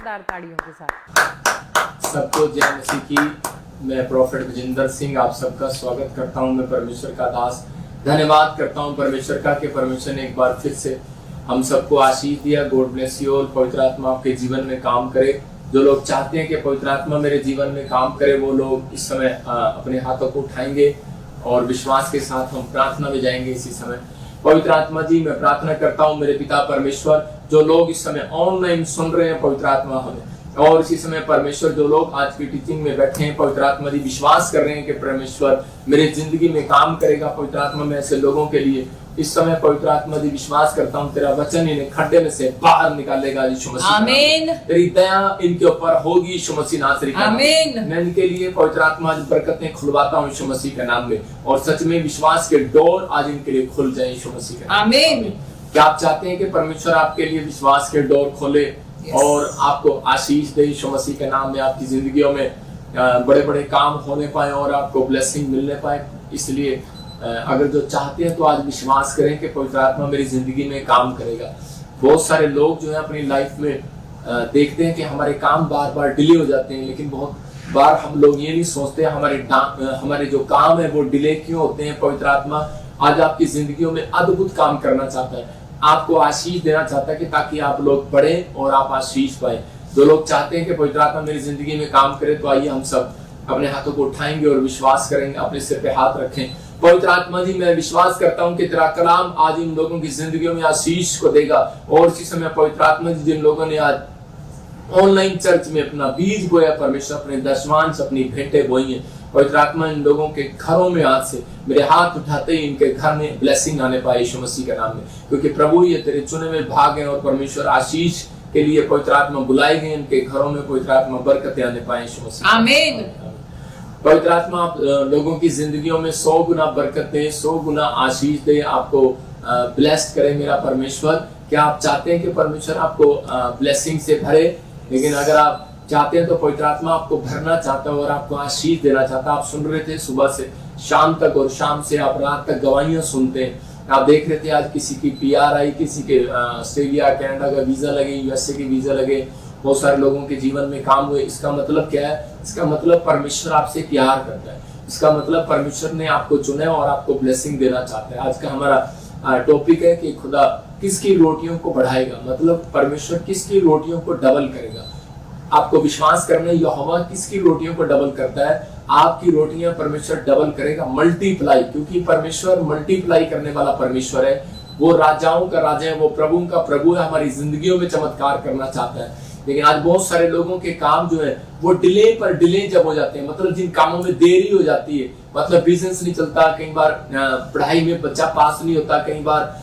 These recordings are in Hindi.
जोरदार ताड़ियों के साथ। सबको जय मसीह की। मैं प्रोफेट विजेंद्र सिंह आप सबका स्वागत करता हूं। मैं परमेश्वर का दास धन्यवाद करता हूं परमेश्वर का कि परमेश्वर ने एक बार फिर से हम सबको आशीष दिया। God bless you all. पवित्र आत्मा आपके जीवन में काम करे। जो लोग चाहते हैं कि पवित्र आत्मा मेरे जीवन में काम करे, वो लोग इस समय अपने हाथों को उठाएंगे और विश्वास के साथ हम प्रार्थना में जाएंगे। इसी समय पवित्र आत्मा जी, मैं प्रार्थना करता हूँ मेरे पिता परमेश्वर, जो लोग इस समय ऑनलाइन सुन रहे हैं पवित्र आत्मा हमें, और इसी समय परमेश्वर जो लोग आज की टीचिंग में बैठे हैं पवित्र आत्मा जी, विश्वास कर रहे हैं कि परमेश्वर मेरे जिंदगी में काम करेगा। पवित्र आत्मा में ऐसे लोगों के लिए इस समय पवित्र आत्मा जी विश्वास करता हूँ तेरा वचन इन्हें खड्डे में से बाहर निकालेगा यीशु मसीह। आमीन। तेरी दया इनके ऊपर होगी यीशु मसीह नासरी का। आमीन। मैं इनके लिए पवित्र आत्मा आज बरकतें खुलवाता हूँ यीशु मसीह के नाम में, और सच में विश्वास के डोर आज इनके लिए खुल जाए यीशु मसीह के नाम में। आमीन। क्या आप चाहते हैं कि परमेश्वर आपके लिए विश्वास के डोर खोले और आपको आशीष दे यीशु मसीह के नाम में, आपकी जिंदगियों में बड़े बड़े काम होने पाए और आपको ब्लेसिंग मिलने पाए। इसलिए अगर जो चाहते हैं तो आज विश्वास करें कि पवित्र आत्मा मेरी जिंदगी में काम करेगा। बहुत सारे लोग जो है अपनी लाइफ में देखते हैं कि हमारे काम बार बार डिले हो जाते हैं, लेकिन बहुत बार हम लोग ये नहीं सोचते हमारे जो काम है वो डिले क्यों होते हैं। पवित्र आत्मा आज आपकी जिंदगियों में अद्भुत काम करना चाहता है, आपको आशीष देना चाहता है कि ताकि आप लोग बढ़े और आप आशीष पाए। जो लोग चाहते हैं कि पवित्र आत्मा मेरी जिंदगी में काम करे, तो आइए हम सब अपने हाथों को उठाएंगे और विश्वास करेंगे। अपने सिर पे हाथ रखें। पवित्र आत्मा जी, मैं विश्वास करता हूं कि तेरा कलाम आज इन लोगों की जिंदगियों में आशीष को देगा। और इसी समय पवित्र आत्मा जी, जिन लोगों ने आज ऑनलाइन चर्च में अपना बीज बोया परमेश्वर, अपने दशमांश अपनी भेंटें बोई हैं, पवित्र आत्मा इन लोगों के घरों में आज से मेरे हाथ उठाते ही इनके घर में ब्लेसिंग आने पाए यीशु मसीह के नाम में, क्योंकि प्रभु ये तेरे चुने हुए भाग हैं और परमेश्वर आशीष के लिए पवित्र आत्मा बुलाए गए। इनके घरों में पवित्र आत्मा बरकतें आने पाए यीशु मसीह। आमीन। पवित्र आत्मा आप लोगों की जिंदगियों में 100 गुना बरकत दे, 100 गुना आशीष दे, आपको ब्लेस्ड करे मेरा परमेश्वर। क्या आप चाहते हैं कि परमेश्वर आपको ब्लेसिंग से भरे? लेकिन अगर आप चाहते हैं तो पवित्र आत्मा आपको भरना चाहता है और आपको आशीष देना चाहता है। आप सुन रहे थे सुबह से शाम तक और शाम से आप रात तक गवाहियां सुनते हैं। आप देख रहे थे आज किसी की PR आई, किसी के ऑस्ट्रेलिया कनाडा का वीजा लगे, USA के वीजा लगे, बहुत सारे लोगों के जीवन में काम हुए। इसका मतलब क्या है? इसका मतलब परमेश्वर आपसे प्यार करता है। इसका मतलब परमेश्वर ने आपको चुना है और आपको ब्लेसिंग देना चाहता है। आज का हमारा टॉपिक है कि खुदा किसकी रोटियों को बढ़ाएगा, मतलब परमेश्वर किसकी रोटियों को डबल करेगा। आपको विश्वास करना, यहोवा किसकी रोटियों को डबल करता है? आपकी रोटियां परमेश्वर डबल करेगा, मल्टीप्लाई, क्योंकि परमेश्वर मल्टीप्लाई करने वाला परमेश्वर है। वो राजाओं का राजा है, वो प्रभु का प्रभु है। हमारी जिंदगियों में चमत्कार करना चाहता है। लेकिन आज बहुत सारे लोगों के काम जो है वो डिले पर डिले जब हो जाते हैं, मतलब जिन कामों में देरी हो जाती है, मतलब बिजनेस नहीं चलता, कई बार पढ़ाई में बच्चा पास नहीं होता, कई बार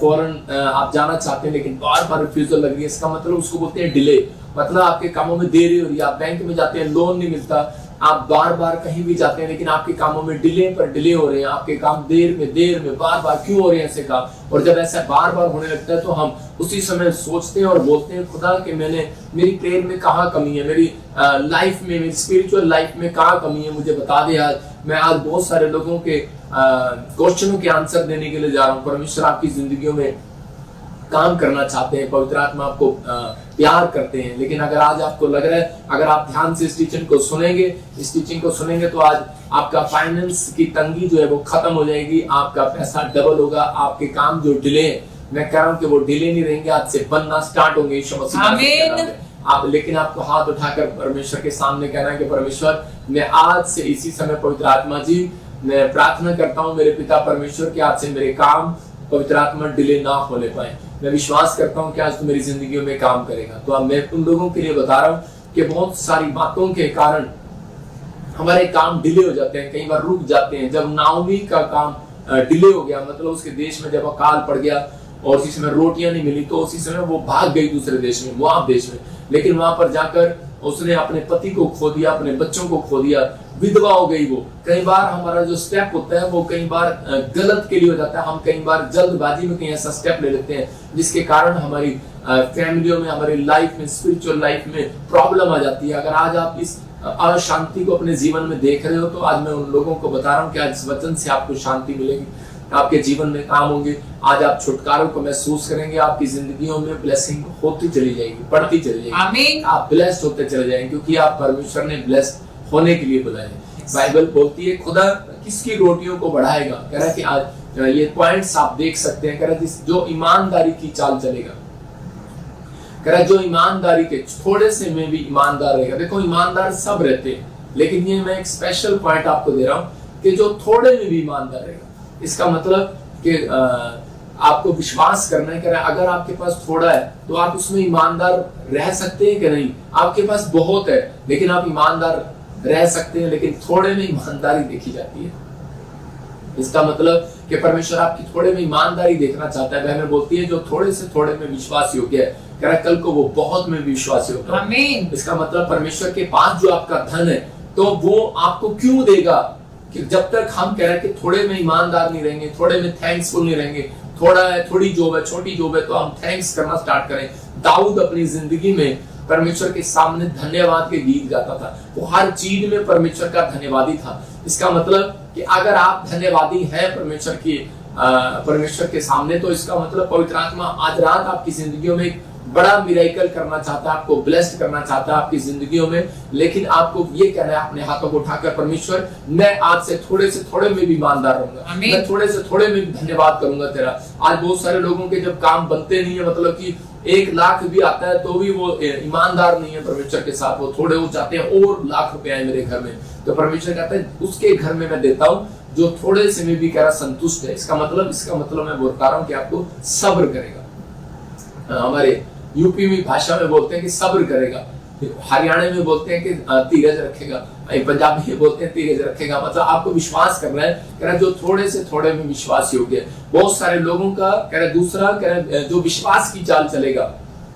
फॉरेन आप जाना चाहते हैं लेकिन बार बार रिफ्यूजल लग रही है। इसका मतलब उसको बोलते हैं डिले, मतलब आपके कामों में देरी हो रही है। आप बैंक में जाते हैं, लोन नहीं मिलता, आप बार बार कहीं भी जाते हैं लेकिन आपके कामों में डिले पर डिले हो रहे हैं। आपके काम देर में बार बार क्यों हो रहे हैं ऐसे काम? और जब ऐसा बार बार होने लगता है तो हम उसी समय सोचते हैं और बोलते हैं, खुदा कि मेरी प्रेयर में कहाँ कमी है, मेरी लाइफ में, मेरी स्पिरिचुअल लाइफ में कहाँ कमी है, मुझे बता दे। आज मैं आज बहुत सारे लोगों के क्वेश्चनों के आंसर देने के लिए जा रहा हूँ। परमेश्वर आपकी जिंदगियों में काम करना चाहते हैं, पवित्र आत्मा आपको प्यार करते हैं। लेकिन अगर आज आपको लग रहा है, अगर आप ध्यान से इस टीचिंग को सुनेंगे तो आज आपका फाइनेंस की तंगी जो है वो खत्म हो जाएगी, आपका पैसा डबल होगा, आपके काम जो डिले, मैं कह रहा हूँ कि वो डिले नहीं रहेंगे, आज से बनना स्टार्ट होंगे यीशु मसीह। आमीन। लेकिन आपको हाथ उठाकर परमेश्वर के सामने कहना है कि परमेश्वर, मैं आज से इसी समय पवित्र आत्मा जी मैं प्रार्थना करता हूँ मेरे पिता परमेश्वर के, आज से मेरे काम पवित्र आत्मा डिले ना होने पाए। मैं विश्वास करता हूँ कि आज तो मेरी जिंदगी में काम करेगा। तो अब मैं उन लोगों के लिए बता रहा हूँ कि बहुत सारी बातों के कारण हमारे काम डिले हो जाते हैं, कई बार रुक जाते हैं। जब नाओमी का काम डिले हो गया, मतलब उसके देश में जब अकाल पड़ गया और उसी समय रोटियां नहीं मिली, तो उसी समय वो भाग गई दूसरे देश में, मोआब देश में। लेकिन वहां पर जाकर उसने अपने पति को खो दिया, अपने बच्चों को खो दिया, विधवा हो गई वो। कई बार हमारा जो स्टेप होता है वो कई बार गलत के लिए हो जाता है। हम कई बार जल्दबाजी में कहीं ऐसा स्टेप ले लेते हैं जिसके कारण हमारी फैमिलियों में, हमारी लाइफ में, स्पिरिचुअल लाइफ में प्रॉब्लम आ जाती है। अगर आज आप इस अशांति को अपने जीवन में देख रहे हो तो आज मैं उन लोगों को बता रहा हूँ कि आज इस वचन से आपको शांति मिलेगी। आपके जीवन में काम होंगे। आज आप छुटकारों को महसूस करेंगे, आपकी जिंदगियों में ब्लेसिंग होती चली जाएगी, बढ़ती चली जाएगी। आमीन। आप ब्लेस्ड होते चले जाएंगे क्योंकि आप परमेश्वर ने ब्लेस्ड होने के लिए बुलाए। बाइबल बोलती है खुदा किसकी रोटियों को बढ़ाएगा। कह रहा है कि आज ये पॉइंट्स आप देख सकते हैं। कह रहा है जो ईमानदारी की चाल चलेगा, कह रहा है जो ईमानदारी के थोड़े से में भी ईमानदार रहेगा। देखो ईमानदार सब रहते हैं, लेकिन ये मैं एक स्पेशल पॉइंट आपको दे रहा हूं कि जो थोड़े में भी ईमानदार रहेगा। इसका मतलब कि आपको विश्वास करना है। कह रहा है अगर आपके पास थोड़ा है तो आप उसमें ईमानदार रह सकते हैं कि नहीं। आपके पास बहुत है लेकिन आप ईमानदार रह सकते हैं, लेकिन थोड़े में ईमानदारी देखी जाती है। इसका मतलब कि परमेश्वर आपकी थोड़े में ईमानदारी देखना चाहता है। बहन बोलती है जो थोड़े से थोड़े में विश्वास योग्य है, कह रहा है कल को वो बहुत में विश्वास योग्य है। आमीन। इसका मतलब परमेश्वर के पास जो आपका धन है तो वो आपको क्यों देगा कि जब तक हम कह रहे हैं कि थोड़े में ईमानदार नहीं रहेंगे, थोड़े में थैंक्सफुल नहीं रहेंगे। थोड़ा है, थोड़ी जॉब है, छोटी जॉब है, तो हम थैंक्स करना स्टार्ट करें। दाऊद अपनी जिंदगी में परमेश्वर के सामने धन्यवाद के गीत गाता था। वो हर चीज में परमेश्वर का धन्यवादी था। इसका मतलब कि अगर आप धन्यवादी हैं परमेश्वर के सामने, तो इसका मतलब पवित्र आत्मा आज रात आपकी जिंदगियों में एक बड़ा मिरेकल करना चाहता है, आपको ब्लेस्ड करना चाहता है आपकी जिंदगियों में। लेकिन आपको ये कहना है अपने हाथों को उठाकर, परमेश्वर मैं आज से थोड़े में भी ईमानदार रहूंगा, मैं थोड़े से थोड़े में भी धन्यवाद करूंगा तेरा। आज बहुत सारे लोगों के जब काम बनते नहीं है, मतलब कि 1 लाख भी आता है तो भी वो ईमानदार नहीं है परमेश्वर के साथ। वो थोड़े वो चाहते हैं और लाख रुपए आए मेरे घर में, तो परमेश्वर कहता है उसके घर में मैं देता हूँ जो थोड़े से में भी कह रहा संतुष्ट है। इसका मतलब मैं बता रहा हूँ कि आपको सब्र करेगा। हमारे यूपी में भाषा में बोलते हैं कि सब्र करेगा, हरियाणा में बोलते हैं कि धीरज रखेगा, पंजाबी में बोलते हैं धीरज रखेगा। मतलब आपको विश्वास करना है। कह रहा जो थोड़े से थोड़े में विश्वास योग्य है। बहुत सारे लोगों का कह रहा दूसरा कह रहा जो विश्वास की चाल चलेगा।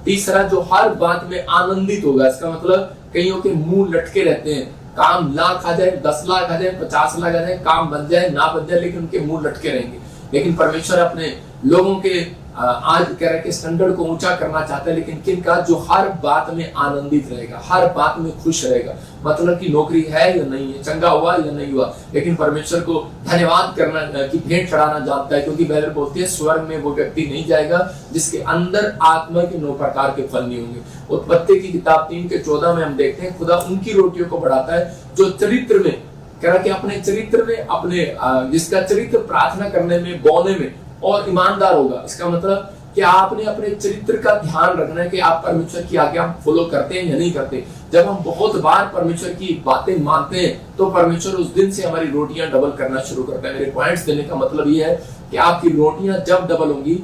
तीसरा जो हर बात में आनंदित होगा। इसका मतलब कईयों के मुंह लटके रहते हैं, काम लाख आ जाए, 10 लाख आ जाए, 50 लाख आ जाए, काम बन जाए ना बन जाए, लेकिन उनके मुंह लटके रहेंगे। लेकिन परमेश्वर अपने लोगों के आज कह रहे कि स्टैंडर्ड को ऊंचा करना चाहता है, लेकिन किनका जो हर बात में आनंदित रहेगा, हर बात में खुश रहेगा। मतलब कि नौकरी है या नहीं है, चंगा हुआ या नहीं हुआ, लेकिन परमेश्वर को धन्यवाद करना की भेंट चढ़ाना जानता है। क्योंकि बाइबल बोलती है स्वर्ग में वो व्यक्ति नहीं जाएगा जिसके अंदर आत्मा के 9 प्रकार के फल नहीं होंगे। उत्पत्ति की किताब 3:14 में हम देखते हैं खुदा उनकी रोटियों को बढ़ाता है जो चरित्र में कह रहा कि अपने चरित्र में अपने जिसका चरित्र प्रार्थना करने में, बोने में और ईमानदार होगा। इसका मतलब कि आपने अपने चरित्र का ध्यान रखना है कि आप परमेश्वर की आज्ञा फॉलो करते हैं या नहीं करते। जब हम बहुत बार परमेश्वर की बातें मानते हैं तो परमेश्वर उस दिन से हमारी रोटियां डबल करना शुरू करता है। मेरे पॉइंट्स देने का मतलब ये है कि आपकी रोटियां जब डबल होंगी,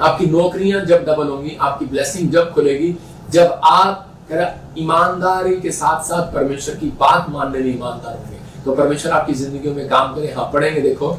आपकी नौकरियां जब डबल होंगी, आपकी ब्लेसिंग जब खुलेगी, जब आप ईमानदारी के साथ साथ परमेश्वर की बात मानने में ईमानदार होंगे, तो परमेश्वर आपकी जिंदगी में काम करे। हाँ, पढ़ेंगे देखो।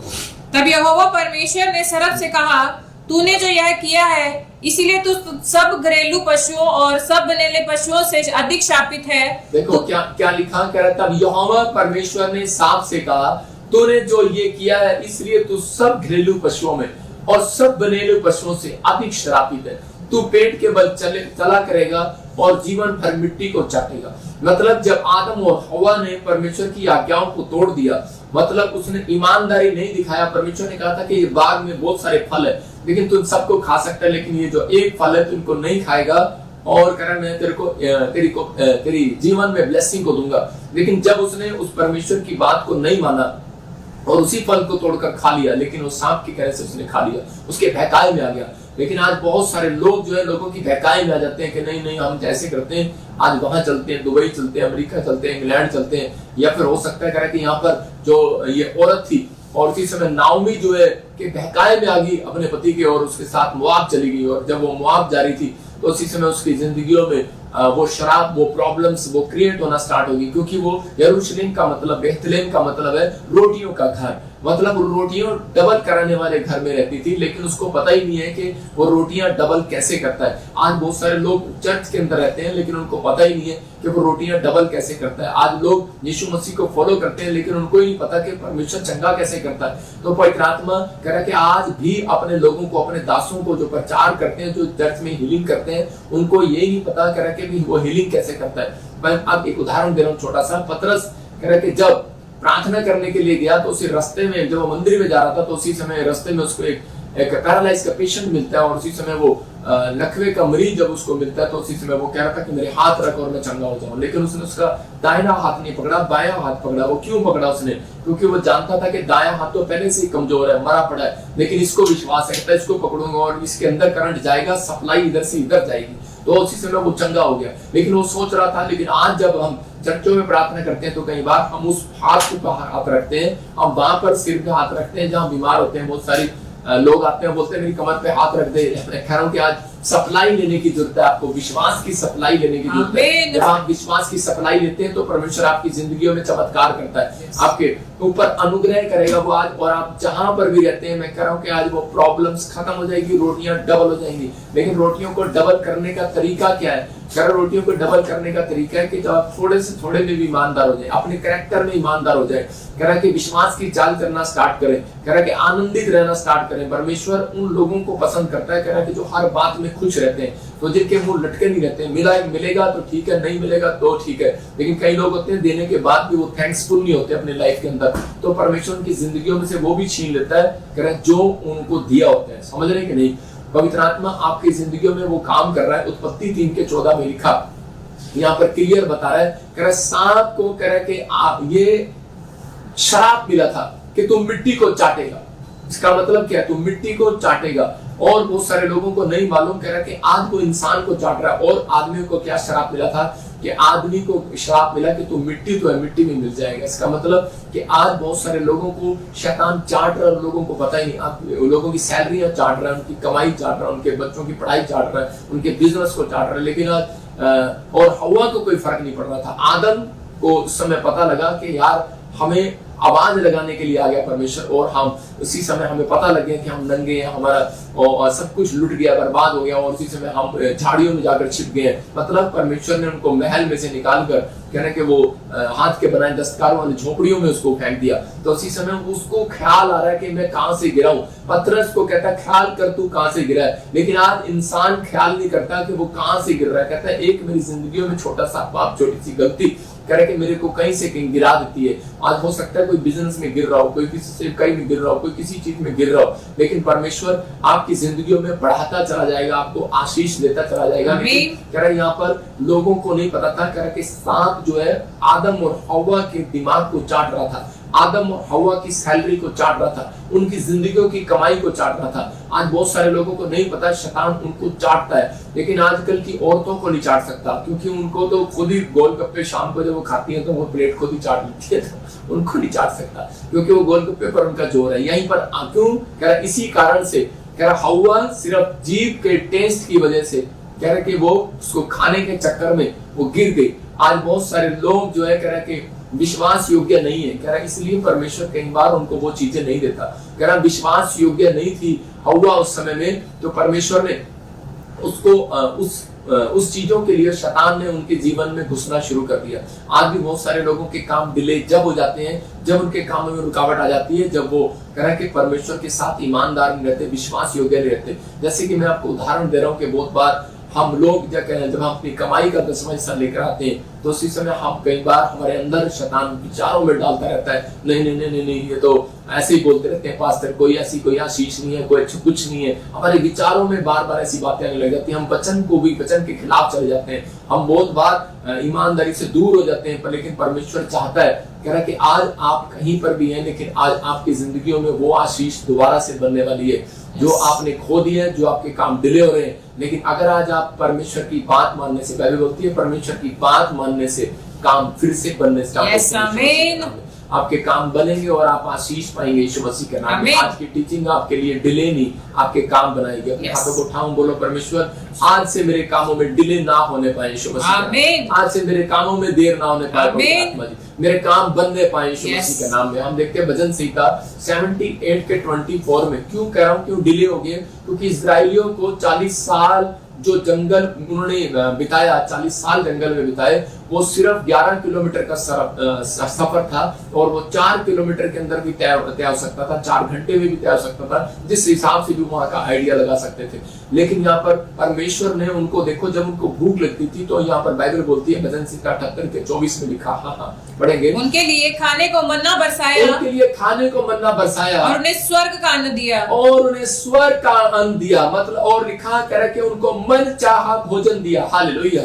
तब यहोवा परमेश्वर ने सर्प से कहा, तूने जो यह किया है इसीलिए तू सब घरेलू पशुओं और सब बनेले पशुओं से अधिक शापित है। देखो तो, क्या लिखा, कह रहा तब यहोवा परमेश्वर ने सांप से कहा, तूने जो ये किया है इसलिए तू सब घरेलू पशुओं में और सब बनेले पशुओं से अधिक श्रापित है। तू पेट के बल चला करेगा और जीवन भर मिट्टी को चाटेगा। मतलब जब आदम और हवा ने परमेश्वर की आज्ञाओं को तोड़ दिया, मतलब उसने ईमानदारी नहीं दिखाया। परमेश्वर ने कहा था कि ये बाग में बहुत सारे फल है, लेकिन तुम सबको खा सकता है, लेकिन ये जो एक फल है तुमको नहीं खाएगा, और कह रहा मैं तेरी जीवन में ब्लेसिंग को दूंगा। लेकिन जब उसने उस परमेश्वर की बात को नहीं माना और उसी फल को तोड़कर खा लिया, लेकिन वो सांप की तरह से उसने खा लिया, उसके बहकाए में आ गया। लेकिन आज बहुत सारे लोग जो है लोगों की बहकाए में आ जाते हैं कि नहीं हम जैसे करते हैं, आज वहां चलते हैं, दुबई चलते हैं, अमेरिका चलते हैं, इंग्लैंड चलते हैं, या फिर हो सकता है कि यहाँ पर जो ये औरत थी और उसी समय नाओमी जो है कि बहकाए में आ गई अपने पति के और उसके साथ मोआब चली गई। और जब वो मोआब जा रही थी तो उसी समय उसकी जिंदगियों में वो शराब, वो प्रॉब्लम्स वो क्रिएट होना स्टार्ट होगी। क्योंकि वो यरूशलेम का मतलब, बेथलेम का मतलब है रोटियों का घर, मतलब रोटियां डबल कराने वाले घर में रहती थी, लेकिन उसको पता ही नहीं है कि वो रोटियां डबल कैसे करता है। आज बहुत सारे लोग चर्च के अंदर रहते हैं लेकिन उनको पता ही नहीं है कि वो रोटियां डबल कैसे करता है। आज लोग यीशु मसीह को फॉलो करते हैं लेकिन उनको ही नहीं पता कि परमेश्वर चंगा कैसे करता है। तो पवित्र आत्मा कह रहा है कि आज भी अपने लोगों को, अपने दासों को जो प्रचार करते हैं, जो चर्च में हीलिंग करते हैं, उनको ये नहीं पता कह रहा है कि वो हीलिंग कैसे करता है। मैं अब एक उदाहरण दे रहा हूँ छोटा सा। पतरस कह रहा है कि जब प्रार्थना करने के लिए गया तो उसी रास्ते में, जब वो मंदिर में जा रहा था तो उसी समय रास्ते में उसको एक पैरालाइज का पेशेंट मिलता है, और उसी समय वो लकवे का मरीज जब उसको मिलता है तो उसी समय वो कह रहा था कि मेरे हाथ रख और मैं चंगा हो जाऊं, लेकिन उसने उसका दाहिना हाथ नहीं पकड़ा, बायां हाथ पकड़ा। वो क्यों पकड़ा उसने? क्योंकि वो जानता था कि दायां हाथ तो पहले से ही कमजोर है, मरा पड़ा है, लेकिन इसको विश्वास है, इसको पकड़ूंगा और इसके अंदर करंट जाएगा, सप्लाई इधर से इधर जाएगी, तो उसी समय वो चंगा हो गया। लेकिन वो सोच रहा था, लेकिन आज जब हम चर्चों में प्रार्थना करते हैं तो कई बार हम उस हाथ को हाथ रखते हैं, हम वहां पर सिर पे हाथ रखते हैं जहां बीमार होते हैं। बहुत सारी लोग आते हैं, बोलते हैं मेरी कमर पे हाथ रख दे। मैं कह रहा हूं कि आज सप्लाई लेने की जरूरत है, आपको विश्वास की सप्लाई लेने की जरूरत है। जब आप विश्वास की सप्लाई लेते हैं तो परमेश्वर आपकी जिंदगियों में चमत्कार करता है, आपके ऊपर अनुग्रह करेगा वो आज। और आप जहां पर भी रहते हैं, मैं कह रहा हूं कि आज वो प्रॉब्लम्स खत्म हो जाएगी, रोटियां डबल हो जाएंगी। लेकिन रोटियों को डबल करने का तरीका क्या है? रोटियों को डबल करने का तरीका है कि जब आप थोड़े से थोड़े में भी ईमानदार हो जाए, अपने कैरेक्टर में ईमानदार हो जाए, कह रहा है कि विश्वास की चाल करना स्टार्ट करें, कह रहा है कि आनंदित रहना स्टार्ट करें। परमेश्वर उन लोगों को पसंद करता है, कह रहा है कि जो हर बात में खुश रहते हैं, तो जिनके मुंह लटके नहीं रहते। मिलेगा तो ठीक है, नहीं मिलेगा तो ठीक है। लेकिन कई लोग होते हैं देने के बाद भी वो थैंक्सफुल नहीं होते अपने लाइफ के अंदर, तो परमेश्वर उनकी जिंदगियों में से वो भी छीन लेता है, कह रहा है जो उनको दिया होता है। समझ रहे कि नहीं? पवित्र आत्मा आपकी जिंदगियों में वो काम कर रहा है। उत्पत्ति 3:14 में लिखा, यहाँ पर क्लियर बता रहा है, कह रहा है सांप को कह रहा है कि आप ये श्राप मिला था कि तुम मिट्टी को चाटेगा। इसका मतलब क्या है? तुम मिट्टी को चाटेगा। और बहुत सारे लोगों को नहीं मालूम, कह रहा है कि आज वो इंसान को चाट रहा है। और आदमी को क्या श्राप मिला था? कि आदमी को श्राप मिला कि तुम मिट्टी तो है, मिट्टी में मिल जाएगा। इसका मतलब कि आज बहुत सारे लोगों को शैतान चाट रहा है, लोगों को पता ही नहीं। आप लोगों की सैलरियां चाट रहा है, उनकी कमाई चाट रहा है, उनके बच्चों की पढ़ाई चाट रहा है, उनके बिजनेस को चाट रहा है। लेकिन आज और हवा को कोई फर्क नहीं पड़ रहा था। आदम को उस समय पता लगा कि यार हमें आवाज लगाने के लिए आ गया परमेश्वर, और हम उसी समय हमें पता लग गया कि हम नंगे हैं, हमारा और सब कुछ लुट गया, बर्बाद हो गया, और उसी समय हम झाड़ियों में जाकर छिप गए। मतलब परमेश्वर ने उनको महल में से निकाल कर, कहने के वो हाथ के बनाए दस्तकारों वाली झोपड़ियों में उसको फेंक दिया। तो उसी समय उसको ख्याल आ रहा है कि मैं कहां से गिरा हूं। पतरस को कहता है ख्याल कर तू कहां से गिरा है। लेकिन आज इंसान ख्याल नहीं करता कि वो कहां से गिर रहा है। कहता है एक मेरी जिंदगी में छोटा सा पाप, छोटी सी गलती कह रहे कि मेरे को कहीं से कहीं गिरा देती है। आज हो सकता है कोई बिजनेस में गिर रहा हो, कोई किसी से कहीं में गिर रहा हो, कोई किसी चीज में गिर रहा हो, लेकिन परमेश्वर आपकी जिंदगियों में बढ़ाता चला जाएगा, आपको आशीष देता चला जाएगा। कह रहे यहाँ पर लोगों को नहीं पता था, कह रहे कि सांप जो है आदम और हव्वा के दिमाग को चाट रहा था, आदम और हव्वा की सैलरी को चाट रहा था, उनकी जिंदगियों की कमाई को चाट रहा था। आज बहुत सारे लोगों को नहीं पता शैतान उनको चाटता है, लेकिन आजकल की औरतों को नहीं चाट सकता, क्योंकि उनको तो खुद ही गोलगप्पे शाम को जब वो खाती हैं तो वो प्लेट खुद ही चाट लेती है, तो उनको नहीं चाट सकता, क्योंकि वो गोलगप्पे पर उनका जोर है। यहीं पर क्यों? कह रहा इसी कारण से, कह रहा हव्वा सिर्फ जीभ के टेस्ट की वजह से, कह रहा कि वो उसको खाने के चक्कर में वो गिर गई। आज बहुत सारे लोग जो है कह रहा कि विश्वास योग्य नहीं है, कह रहा इसलिए परमेश्वर कई बार उनको वो चीजें नहीं देता। कह रहा विश्वास योग्य नहीं थी हव्वा उस समय में, तो परमेश्वर ने उसको उस चीजों के लिए शैतान ने उनके जीवन में घुसना शुरू कर दिया। आज भी बहुत सारे लोगों के काम डिले जब हो जाते हैं, जब उनके कामों में रुकावट आ जाती है, जब वो कह रहा है कि परमेश्वर के साथ ईमानदार नहीं रहते, विश्वास योग्य नहीं रहते। जैसे कि मैं आपको उदाहरण दे रहा हूँ कि बहुत बार हम लोग जब हम अपनी कमाई का 10वां हिस्सा लेकर आते हैं, तो उसी समय हम कई बार हमारे अंदर शैतान विचारों में डालता रहता है, नहीं नहीं नहीं नहीं ये तो ऐसे ही बोलते रहते हैं पास्टर, कोई ऐसी कोई आशीष नहीं है, कोई कुछ नहीं है। हमारे विचारों में बार बार ऐसी बातें आने लग जाती हैं, हम वचन के खिलाफ चले जाते हैं, हम बहुत बार ईमानदारी से दूर हो जाते हैं। पर लेकिन परमेश्वर चाहता है, कह रहा है कि आज आप कहीं पर भी हैं, लेकिन आज आपकी जिंदगियों में वो आशीष दोबारा से बनने वाली है जो आपने खो दी है, जो आपके काम डिले हो रहे हैं। लेकिन अगर आज आप परमेश्वर की बात मानने से, बाइबल बोलती है परमेश्वर की बात मानने से काम फिर से बनने स्टार्ट होते हैं, आपके काम बनेंगे और आप आशीष पाएंगे यीशु मसीह के नाम में। आज की टीचिंग आपके लिए डिले नहीं, आपके काम बनाएगी। अपने हाथों को उठाऊं, बोलो परमेश्वर आज से मेरे कामों में डिले ना होने पाए यीशु मसीह, आज से मेरे कामों में देर ना होने पाए, मेरे काम बनने पाए यीशु मसीह के नाम में। हम देखते हैं भजन संहिता 78 के 24 में, क्यों कह रहा हूं क्यों डिले हो गए? क्योंकि इस्राएलियों को 40 साल जो जंगल उन्होंने बिताया, 40 साल जंगल में बिताए, वो सिर्फ 11 किलोमीटर का सफर था और वो 4 किलोमीटर के अंदर भी तय हो सकता था, 4 घंटे में भी तय हो सकता था, जिस हिसाब से भी वहां का आइडिया लगा सकते थे। लेकिन यहाँ पर परमेश्वर ने उनको, देखो जब उनको भूख लगती थी तो यहाँ पर बाइबल बोलती है भजन संहिता 78 के 24 में लिखा, हाँ पढ़ेंगे, उनके लिए खाने को मन्ना बरसाया, उनके लिए खाने को मन्ना बरसाया और उन्हें स्वर्ग का अन्न दिया, और उन्हें स्वर्ग का अन्न दिया। मतलब और लिखा कह के उनको मन चाहा भोजन दिया। हालेलुया,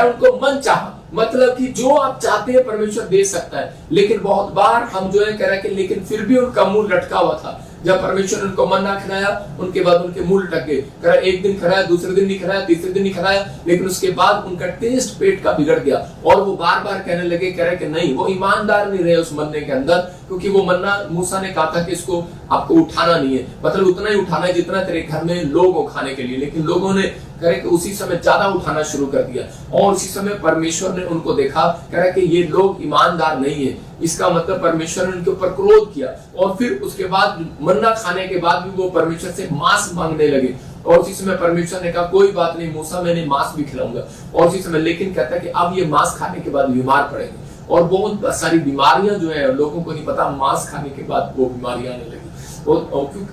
उनको मन चाहा, मतलब कि जो आप चाहते हैं परमेश्वर दे सकता है। लेकिन बहुत बार हम जो है कह रहे हैं, लेकिन फिर भी उनका मुंह लटका हुआ था। जब परमेश्वर ने उनको मन्ना खिलाया, उनके बाद उनके मुंह लटक गए। एक दिन खिलाया, दूसरे दिन नहीं खिलाया, तीसरे दिन नहीं खिलाया, लेकिन उसके बाद उनका टेस्ट पेट का बिगड़ गया और वो बार बार कहने लगे, कह रहे कि नहीं, वो ईमानदार नहीं रहे उस मन्ने के अंदर, क्योंकि वो मन्ना मूसा ने कहा था कि इसको आपको उठाना नहीं है, मतलब उतना ही उठाना है जितना तेरे घर में लोग हो खाने के लिए। लेकिन लोगों ने कह रहे कि उसी समय ज्यादा उठाना शुरू कर दिया और उसी समय परमेश्वर ने उनको देखा, कह रहे कि ये लोग ईमानदार नहीं है। इसका मतलब परमेश्वर ने उनके ऊपर क्रोध किया और फिर उसके बाद मन्ना खाने के बाद भी वो परमेश्वर से मांस मांगने लगे। और उसी समय परमेश्वर ने कहा, कोई बात नहीं मूसा, मैंने मांस भी खिलाऊंगा। और उसी समय लेकिन कहता है कि अब ये मांस खाने के बाद बीमार पड़ेंगे और बहुत सारी बीमारियां जो है लोगों को नहीं पता, मांस खाने के बाद वो बीमारियां आने लगी।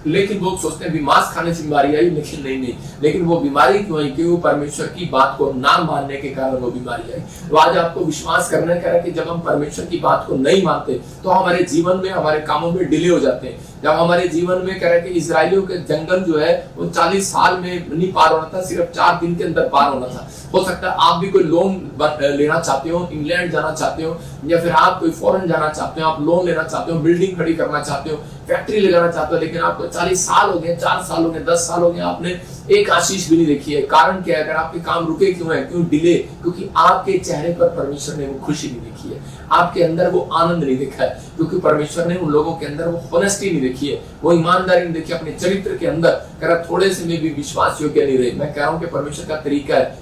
लेकिन लोग सोचते हैं मांस खाने से बीमारी आई, लेकिन नहीं, लेकिन वो बीमारी क्यों आई? क्योंकि वो परमेश्वर की बात को ना मानने के कारण वो बीमारी आई। तो आज आपको विश्वास करना है कि जब हम परमेश्वर की बात को नहीं मानते तो हमारे जीवन में, हमारे कामों में डिले हो जाते हैं। जब हमारे जीवन में कह रहे कि इजराइलियों के जंगल जो है वो 40 साल में नहीं पार होना था, सिर्फ 4 दिन के अंदर पार होना था। हो सकता है आप भी कोई लोन लेना चाहते हो, इंग्लैंड जाना चाहते हो, या फिर आप कोई फॉरेन जाना चाहते हो, आप लोन लेना चाहते हो, बिल्डिंग खड़ी करना चाहते हो, फैक्ट्री लगाना चाहते हो, लेकिन आपको 40 साल हो गए, 4 साल हो गए, 10 साल हो गए, आपने एक आशीष भी नहीं देखी है। कारण क्या है? अगर आपके काम रुके क्यों है, क्यों डिले? क्योंकि आपके चेहरे पर परमेश्वर ने वो खुशी नहीं देखी है, आपके अंदर वो आनंद नहीं देखा है, क्योंकि परमेश्वर ने उन लोगों के अंदर वो होनेस्टी नहीं देखी है, वो ईमानदारी नहीं देखी अपने चरित्र के अंदर। थोड़े से में भी विश्वास योग्य नहीं रहे। मैं कह रहा हूँ कि परमेश्वर का तरीका है।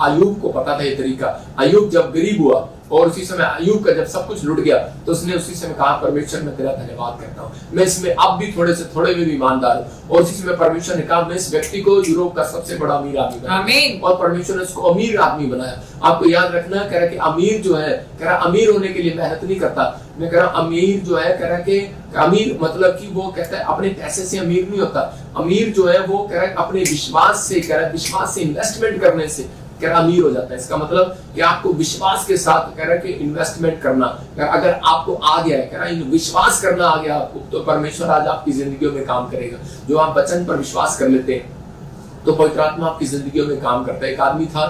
अय्यूब को पता था ये तरीका। अय्यूब जब गरीब हुआ और उसी समय अय्यूब का जब सब कुछ लुट गया तो उसने उसी समय कहा, परमेश्वर मैं तेरा धन्यवाद करता हूँ, मैं इसमें अब भी थोड़े से थोड़े में भी ईमानदार हूँ। और उसी समय परमेश्वर ने कहा, मैं इस व्यक्ति को यूरोप का सबसे बड़ा अमीर आदमी बनाया। और परमेश्वर ने उसको अमीर आदमी बनाया। आपको याद रखना, कह रहा कि अमीर जो है, कह रहा अमीर होने के लिए मेहनत नहीं करता। मैं कह रहा अमीर जो है, कह रहा कि अमीर मतलब कि वो कहता है अपने पैसे से अमीर नहीं होता। अमीर जो है वो कह रहा है अपने विश्वास से, कह रहा है विश्वास से इन्वेस्टमेंट करने से कह रहा अमीर हो जाता है। इसका मतलब कि आपको विश्वास के साथ कह रहा है कि इन्वेस्टमेंट करना, अगर आपको आ गया है, कह रहा है विश्वास करना आ गया आपको, तो परमेश्वर आज आपकी जिंदगियों में काम करेगा। जो आप वचन पर विश्वास कर लेते हैं तो पवित्र आत्मा आपकी जिंदगियों में काम करता है। एक आदमी था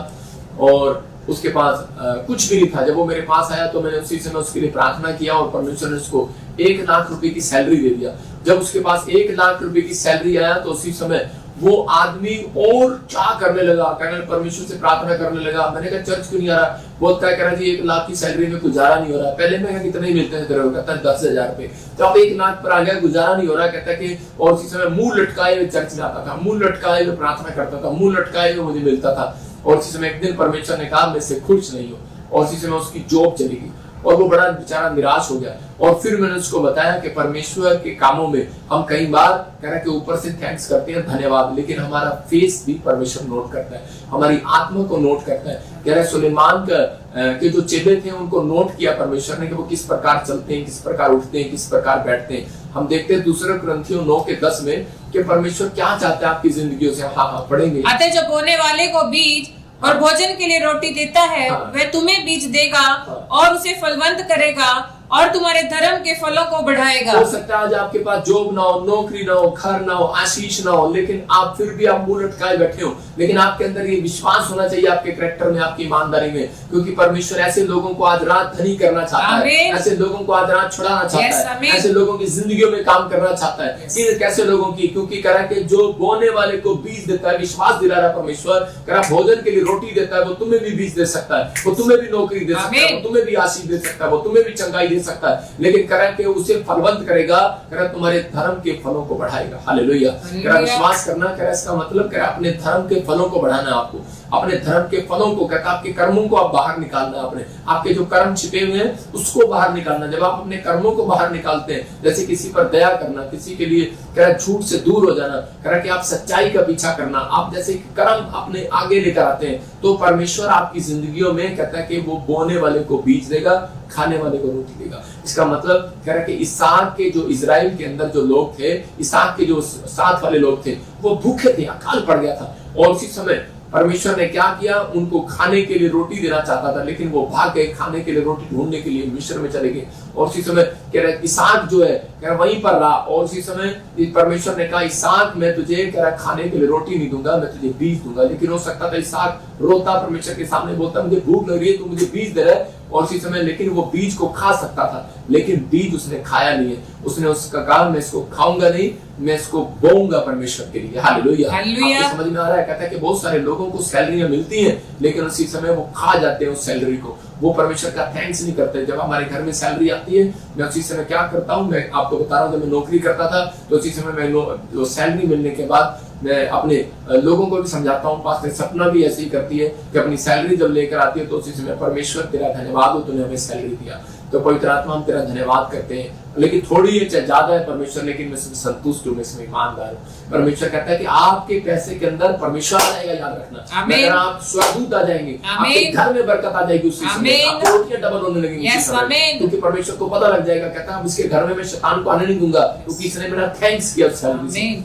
और उसके पास कुछ भी नहीं था। जब वो मेरे पास आया तो मैंने उसी समय उसके लिए प्रार्थना किया और परमेश्वर ने उसको 1 लाख रुपए की सैलरी दे दिया। जब उसके पास 1 लाख रुपए की सैलरी आया तो उसी समय वो आदमी और क्या करने लगा, कहने परमेश्वर से प्रार्थना करने लगा। मैंने कहा चर्च क्यों नहीं आ रहा? बोलता है, कह रहा जी 1 लाख की सैलरी में गुजारा नहीं हो रहा। पहले मैं कितने मिलते हैं तेरे को? कहता है 10,000 रुपए। तो अब 1 लाख पर आ गया, गुजारा नहीं हो रहा। कहता है कि और उसी समय मुंह लटकाए हुए चर्च में आता था, मुंह लटकाए हुए प्रार्थना करता था, मुंह लटकाए हुए मुझे मिलता था। और उसी समय एक दिन परमेश्वर ने कहा मैं इससे खुश नहीं हूँ, और उसी समय उसकी जॉब चली गई और वो बड़ा बेचारा निराश हो गया। और फिर मैंने उसको बताया कि परमेश्वर के कामों में हम कई बार कह रहे कि ऊपर से थैंक्स करते हैं, धन्यवाद, लेकिन हमारा फेस भी परमेश्वर नोट करता है, हमारी आत्मा को नोट करता है। कह रहे सुलेमान के जो चेले थे उनको नोट किया परमेश्वर ने कि वो किस प्रकार चलते हैं, किस प्रकार उठते हैं, किस प्रकार बैठते हैं। हम देखते हैं 2 कुरिन्थियों 9:10 में कि परमेश्वर क्या चाहता है आपकी जिंदगियों से। हाँ पढ़ेंगे। अतः जो बोने वाले को बीज और भोजन के लिए रोटी देता है, वह तुम्हें बीज देगा और उसे फलवंत करेगा और तुम्हारे धर्म के फलों को बढ़ाएगा। हो सकता है आज आपके पास जॉब ना हो, नौकरी ना हो, घर ना हो, आशीष ना हो, लेकिन आप फिर भी आप मुंह लटकाए बैठे हो। लेकिन आपके अंदर ये विश्वास होना चाहिए, आपके कैरेक्टर में, आपकी ईमानदारी में, क्योंकि परमेश्वर ऐसे लोगों को आज रात धनी करना चाहता है, ऐसे लोगों को आज रात छुड़ाना चाहता है, ऐसे लोगों की जिंदगियों में काम करना चाहता है। कैसे लोगों की? क्योंकि कह रहा है कि जो बोने वाले को बीज देता है, विश्वास दिला रहा परमेश्वर, कह रहा भोजन के लिए रोटी देता है, वो तुम्हें भी बीज दे सकता है, वो तुम्हें भी नौकरी दे सकता है, वो तुम्हें भी आशीष दे सकता है, वो तुम्हें भी चंगाई दे सकता है। लेकिन कह रहा है कि उसे फलवंत करेगा, कह रहा तुम्हारे धर्म के फलों को बढ़ाएगा। हालेलुया। कह रहा विश्वास करना, कह रहा इसका मतलब कह रहा अपने धर्म के फलों को बढ़ाना आपको। अपने धर्म के फलों को, कहता है आपके कर्मों को आप बाहर निकालना, अपने आपके जो कर्म छिपे हुए हैं उसको बाहर निकालना। जब आप अपने कर्मों को बाहर निकालते हैं, जैसे किसी पर दया करना, किसी के लिए कह रहा झूठ से दूर हो जाना, कह रहा कि आप सच्चाई का पीछा करना, आप जैसे कर्म अपने आगे लेकर आते हैं, तो परमेश्वर आपकी जिंदगियों में कहता है कि वो बोने वाले को बीज देगा, खाने वाले को रोटी देगा। इसका मतलब कह रहा है कि इसहाक के जो इजराइल के अंदर जो लोग थे, इसहाक के जो साथ वाले लोग थे, वो भूखे थे, अकाल पड़ गया था, और उसी समय परमेश्वर ने क्या किया, उनको खाने के लिए रोटी देना चाहता था, लेकिन वो भाग गए खाने के लिए, रोटी ढूंढने के लिए मिस्र में चले गए। और उसी समय कह रहा इसहाक जो है कह रहा वहीं पर रहा, और उसी समय परमेश्वर ने कहा इसहाक मैं तुझे कह रहा खाने के लिए रोटी नहीं दूंगा, मैं तुझे बीज दूंगा। लेकिन हो सकता था इसहाक रोता परमेश्वर के सामने, बोलता मुझे भूख लग रही है, तू मुझे बीज दे रहा है, और उसी समय लेकिन वो बीज को खा सकता था, लेकिन बीज उसने खाया नहीं है। उसने उसका कहा मैं इसको खाऊंगा नहीं, मैं इसको बोऊंगा परमेश्वर के लिए। हालेलुया। आपको समझ में आ रहा है? कहता है कि बहुत सारे लोगों को सैलरियां मिलती हैं, लेकिन उसी समय वो खा जाते हैं उस सैलरी को, वो परमेश्वर का थैंक्स नहीं करते। जब हमारे घर में सैलरी आती है, मैं उसी समय क्या करता हूँ, मैं आपको बता रहा हूँ, जब मैं नौकरी करता था तो उसी समय मैं सैलरी मिलने के बाद मैं अपने लोगों को भी समझाता हूँ, पास्टर सपना भी ऐसे ही करती है कि अपनी सैलरी जब लेकर आती है तो उसी समय परमेश्वर तेरा धन्यवाद हो, तूने हमें सैलरी दिया। तो पवित्र आत्मा हम तेरा धन्यवाद करते हैं, लेकिन थोड़ी है चाहे ज्यादा है परमेश्वर, लेकिन मैं इसमें संतुष्ट हूँ, मैं इसमें ईमानदार हूँ। परमेश्वर कहता है कि आपके पैसे के अंदर परमेश्वर आ जाएगा, याद रखना। अगर आप स्वर्गदूत आ जाएंगे, आपके घर में बरकत आ जाएगी, उसी समय आपको रोटियां डबल होने लगेंगी, क्योंकि परमेश्वर को पता लग जाएगा, कहता है इसके घर में मैं शैतान को आने नहीं दूंगा, क्योंकि इसने मेरा थैंक्स किया,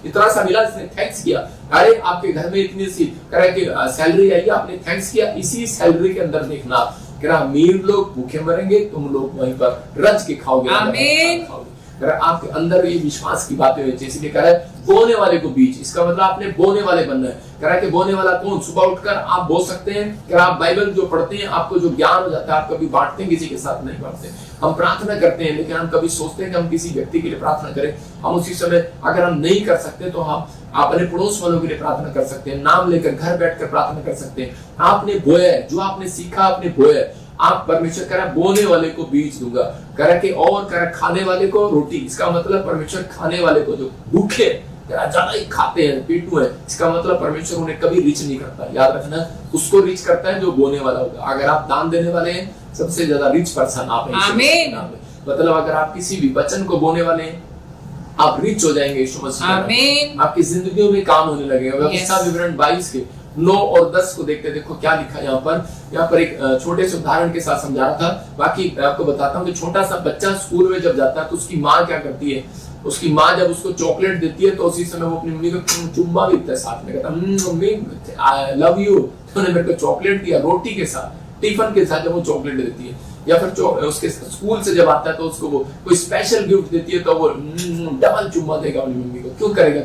इतना सा मिला, इसने थैंक्स किया। अरे आपके घर में इतनी सी सैलरी आई, आपने थैंक्स किया, इसी सैलरी के अंदर देखना अमीर लोग भूखे मरेंगे, तुम लोग वहीं पर रज के खाओगे। आपके अंदर ये विश्वास की बातें होती है, इसलिए कह रहा है बोने वाले को बीज, इसका मतलब आपने बोने वाले बनना है। कह रहा है कि बोने वाला कौन? सुबह उठकर आप बोल सकते हैं कि आप बाइबल जो पढ़ते हैं, आपको जो ज्ञान हो जाता है, आप कभी बांटते हैं, किसी के साथ नहीं बांटते। हम प्रार्थना करते हैं, लेकिन हम कभी सोचते हैं कि हम किसी व्यक्ति के लिए प्रार्थना करें, हम उसी समय अगर हम नहीं कर सकते तो हम अपने पड़ोस वालों के लिए प्रार्थना कर सकते हैं, नाम लेकर घर बैठकर प्रार्थना कर सकते हैं। आपने बोया है, जो आपने सीखा आपने बोया है, आप परमेश्वर कह रहा बोने वाले को बीज दूंगा, कह रहा कि और कह रहा खाने वाले को रोटी। इसका मतलब परमेश्वर खाने वाले को, जो भूखे ज्यादा ही खाते हैं, पेटू है, इसका मतलब परमेश्वर उन्हें कभी रिच नहीं करता। याद रखना, उसको रिच करता है जो बोने वाला होगा। अगर आप दान देने वाले हैं, सबसे ज्यादा रिच पर्सन आप हैं। मतलब अगर आप किसी भी वचन को बोने वाले हैं, आप रिच हो जाएंगे यीशु मसीह। आपकी जिंदगी में काम होने लगेगा। व्यवस्था विवरण 22 के 9 और 10 को देखते, देखो क्या लिखा है यहाँ पर एक छोटे से उदाहरण के साथ समझा रहा था। बाकी मैं आपको बताता हूँ कि छोटा सा बच्चा स्कूल में जब जाता है तो उसकी माँ क्या करती है, उसकी माँ जब उसको चॉकलेट देती है तो उसी समय वो अपनी मम्मी को चुम्मा भी देता है, साथ में कहता मम्मी आई लव यू, तूने मेरे को चॉकलेट दिया, रोटी के साथ, टिफिन के साथ जब वो चॉकलेट देती है। या फिर उसके स्कूल से जब आता है तो उसको वो कोई स्पेशल गिफ्ट देती है तो वो डबल चुम्मा देगा अपनी मम्मी को। क्यों करेगा?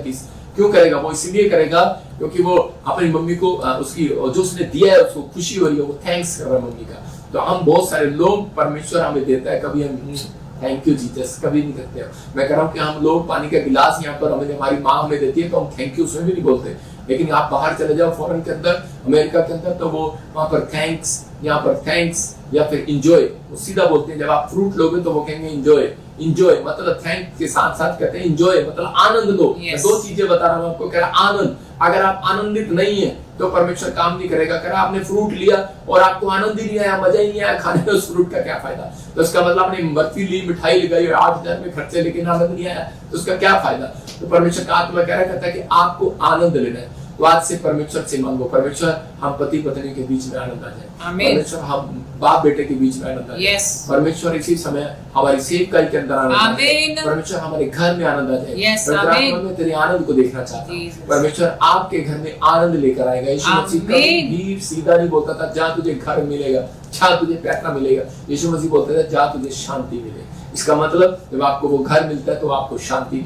क्यों करेगा? वो इसलिए करेगा क्योंकि वो अपनी मम्मी को उसकी जो उसने दिया है उसको खुशी हो रही है, वो थैंक्स कर रहा है मम्मी का। तो हम बहुत सारे लोग, परमेश्वर हमें देता है, कभी हम थैंक यू जीसस कभी नहीं करते हैं। मैं कह रहा हूँ कि हम लोग पानी का गिलास यहाँ पर हमें हमारी माँ हमें देती है तो हम थैंक यू उसमें भी नहीं बोलते, लेकिन आप बाहर चले जाओ फॉरेन के अंदर, अमेरिका के अंदर, तो वो वहां पर थैंक्स, यहाँ पर थैंक्स या फिर इंजॉय वो सीधा बोलते हैं। जब आप फ्रूट लोगे तो वो कहेंगे इंजॉय। इंजॉय मतलब थैंक के साथ साथ कहते हैं इंजॉय मतलब आनंद लो। yes. दो चीजें बता रहा हूँ आपको, कह रहा आनंद। अगर आप आनंदित नहीं है तो परमेश्वर काम नहीं करेगा। कह रहा आपने फ्रूट लिया और आपको आनंद ही नहीं आया, मजा ही नहीं आया खाने में, उस फ्रूट का क्या फायदा? तो उसका मतलब आपने बर्फी ली, मिठाई लगाई 8,000 में खर्चे, लेकिन आनंद नहीं आया, तो उसका क्या फायदा? तो परमेश्वर का आत्मा कह रहा कहता है कि आपको आनंद लेना है, तो आज से परमेश्वर से मांगो, परमेश्वर हम पति पत्नी के बीच में आनंद आ जाए, परमेश्वर हम बाप बेटे के बीच में आनंद आ जाए, परमेश्वर इसी समय हमारी सेवकाई के अंदर आनंद आ जाए, परमेश्वर हमारे घर में आनंद आ जाए। मैं तेरे आनंद को देखना चाहता हूँ, परमेश्वर आपके घर में आनंद लेकर आएगा। यीशु मसीह कभी सीधा नहीं बोलता था जा तुझे घर मिलेगा, जा तुझे पैसा मिलेगा। यीशु मसीह बोलता था जा तुझे शांति मिलेगी। इसका मतलब जब आपको वो घर मिलता है तो आपको शांति।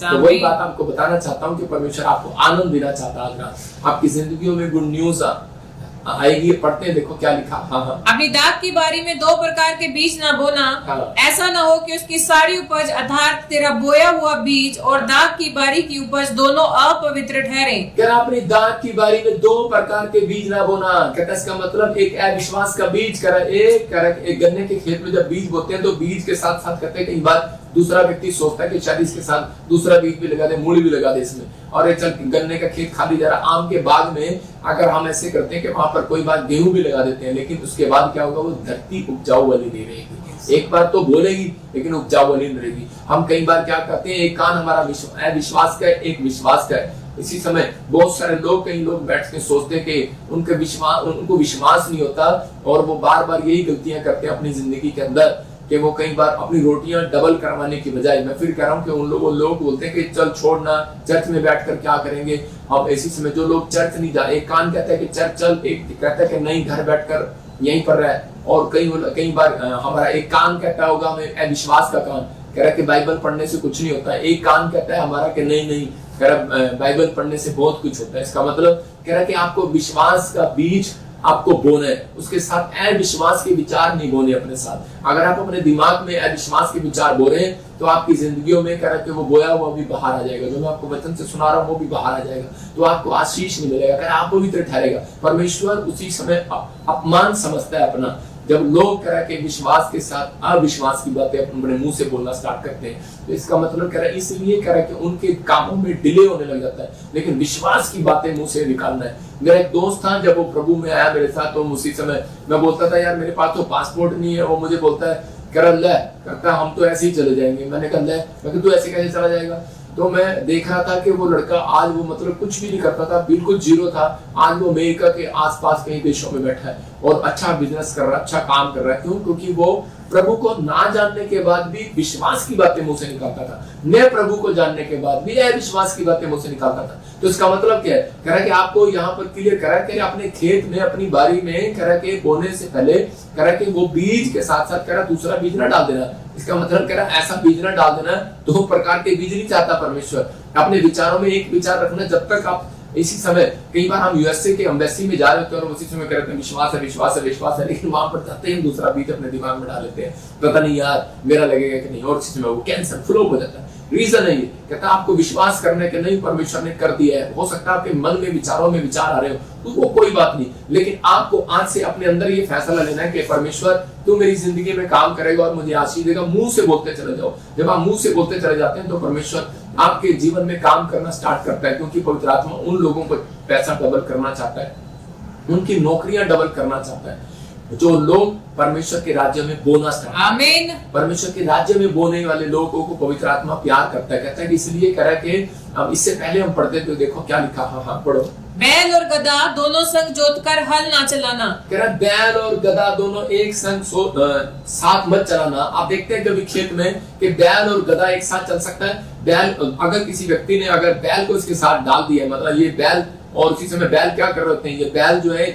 तो वही बात आपको बताना चाहता हूँ कि परमेश्वर आपको आनंद देना चाहता है। आपकी जिंदगियों में गुड न्यूज आएगी। पढ़ते हैं, देखो क्या लिखा। हाँ। अपनी दाख की बारी में 2 प्रकार के बीज ना बोना। हाँ। ऐसा ना हो कि उसकी सारी उपज अर्थात तेरा बोया हुआ बीज और दाख की बारी की उपज दोनों अपवित्र ठहरे। क्या अपनी दाख की बारी में 2 प्रकार के बीज ना बोना? कहता है इसका मतलब एक अविश्वास का बीज। एक गन्ने के खेत में जब बीज बोते हैं तो बीज के साथ साथ कहते हैं कई बार दूसरा व्यक्ति सोचता है कि शायद इसके साथ दूसरा बीज भी लगा दे, मूली भी लगा दे इसमें, और ये चल गन्ने का खेत खाली जा रहा। आम के बाग में अगर हम ऐसे करते हैं कि वहां पर कोई बात गेहूं भी लगा देते हैं, लेकिन उसके बाद क्या होगा, वो धरती उपजाऊ वाली नहीं रहेगी। एक बार तो बोलेगी लेकिन उपजाऊ वाली नहीं रहेगी। हम कई बार क्या करते हैं, एक कान हमारा विश्वास का है, एक विश्वास का है। इसी समय बहुत सारे लोग, कई लोग बैठ के सोचते हैं कि उनको विश्वास नहीं होता, और वो बार बार यही गलतियां करते हैं अपनी जिंदगी के अंदर कि वो कई बार अपनी रोटियां डबल करवाने की बजाय, मैं फिर कह रहा हूँ कि उन लोग बोलते हैं कि चल छोड़ना, चर्च में बैठकर क्या करेंगे। अब इसी समय जो लोग चर्च नहीं जा रहे, एक कान कहता है कि चर्च चल, एक कहता है कि नहीं घर बैठकर यहीं पर रहे, और कई बार हमारा एक कान कहता होगा हमें अविश्वास का कान, कह रहा है कि बाइबल पढ़ने से कुछ नहीं होता है। एक कान कहता है हमारा कि नहीं कह रहा बाइबल पढ़ने से बहुत कुछ होता है। इसका मतलब कह रहा है कि आपको विश्वास का बीज आपको बोना है, उसके साथ अविश्वास के विचार नहीं बोने अपने साथ। अगर आप अपने दिमाग में अविश्वास के विचार बो रहे हैं तो आपकी जिंदगियों में कह रहा है कि वो बोया हुआ भी बाहर आ जाएगा, जो मैं आपको वचन से सुना रहा हूँ वो भी बाहर आ जाएगा, तो आपको आशीष नहीं मिलेगा, कह आप पवित्र ठहरेगा। परमेश्वर उसी समय अपमान समझता है अपना, जब लोग कह रहा है कि विश्वास के साथ अविश्वास की बातें अपने मुंह से बोलना स्टार्ट करते हैं। तो इसका मतलब कह रहा है, इसलिए कह रहा है कि उनके कामों में डिले होने लग जाता है, लेकिन विश्वास की बातें मुंह से निकालना है। मेरा एक दोस्त था, जब वो प्रभु में आया मेरे साथ, तो उसी समय मैं बोलता था यार मेरे पास तो पासपोर्ट नहीं है, वो मुझे बोलता है कहता हम तो ऐसे ही चले जाएंगे। मैंने कहा तू ऐसे कैसे चला जाएगा। तो मैं देख रहा था कि वो लड़का आज वो मतलब कुछ भी नहीं करता था, बिल्कुल जीरो था, आज वो अमेरिका के आसपास कई देशों में बैठा है और अच्छा बिजनेस कर रहा है, अच्छा काम कर रहा है। क्यों? क्योंकि वो प्रभु को ना जानने के बाद भी विश्वास की बातें मुंह से निकालता था, मैं प्रभु को जानने के बाद भी विश्वास की बातें मुंह से निकालता था। तो इसका मतलब क्या है, कह रहा है कि आपको यहाँ पर क्लियर करा है कि अपने खेत में, अपनी बारी में कह रहा है कि बोने से पहले कह रहा है कि वो बीज के साथ साथ कह रहा दूसरा बीज ना डाल देना। इसका मतलब कह रहा है ऐसा बीज ना डाल देना, दो प्रकार के बीज नहीं चाहता परमेश्वर। अपने विचारों में एक विचार रखना, जब तक आप इसी समय कई बार हम यूएसए के एम्बेसी में जा रहे होते हैं और उसी समय कहते हैं विश्वास है विश्वास है विश्वास है, लेकिन वहां पर जाते ही दूसरा बीज अपने दिमाग में डाल लेते हैं, पता नहीं यार मेरा लगेगा कि नहीं, और इसी समय वो कैंसर फ्लो हो जाता है। रीजन है ये, कहता आपको विश्वास करने के नहीं परमेश्वर ने कर दिया है। हो सकता है आपके मन में विचारों में विचार आ रहे हो, तो वो कोई बात नहीं, लेकिन आपको आज से अपने अंदर ये फैसला लेना है कि परमेश्वर तू मेरी जिंदगी में काम करेगा और मुझे आशीष देगा। मुंह से बोलते चले जाओ। जब आप मुंह से बोलते चले जाते हैं तो परमेश्वर आपके जीवन में काम करना स्टार्ट करता है, क्योंकि पवित्र आत्मा उन लोगों को पैसा डबल करना चाहता है, उनकी नौकरियां डबल करना चाहता है जो लोग परमेश्वर के राज्य में बोना स्टार्ट। आमीन। परमेश्वर के राज्य में बोने वाले लोगों को पवित्र आत्मा प्यार करता है। कहता है कि इसलिए कह रहा है कि अब इससे पहले हम पढ़ते थे, देखो क्या लिखा। हाँ पढ़ो। बैल और गधा दोनों संग जोतकर हल ना चलाना। कह रहा बैल और गधा दोनों एक संग साथ मत चलाना। आप देखते हैं कभी खेत में कि बैल और गधा एक साथ चल सकता है। बैल, अगर किसी व्यक्ति ने अगर बैल को इसके साथ डाल दिया, मतलब ये बैल, और उसी समय बैल क्या कर रहे होते हैं, ये बैल जो है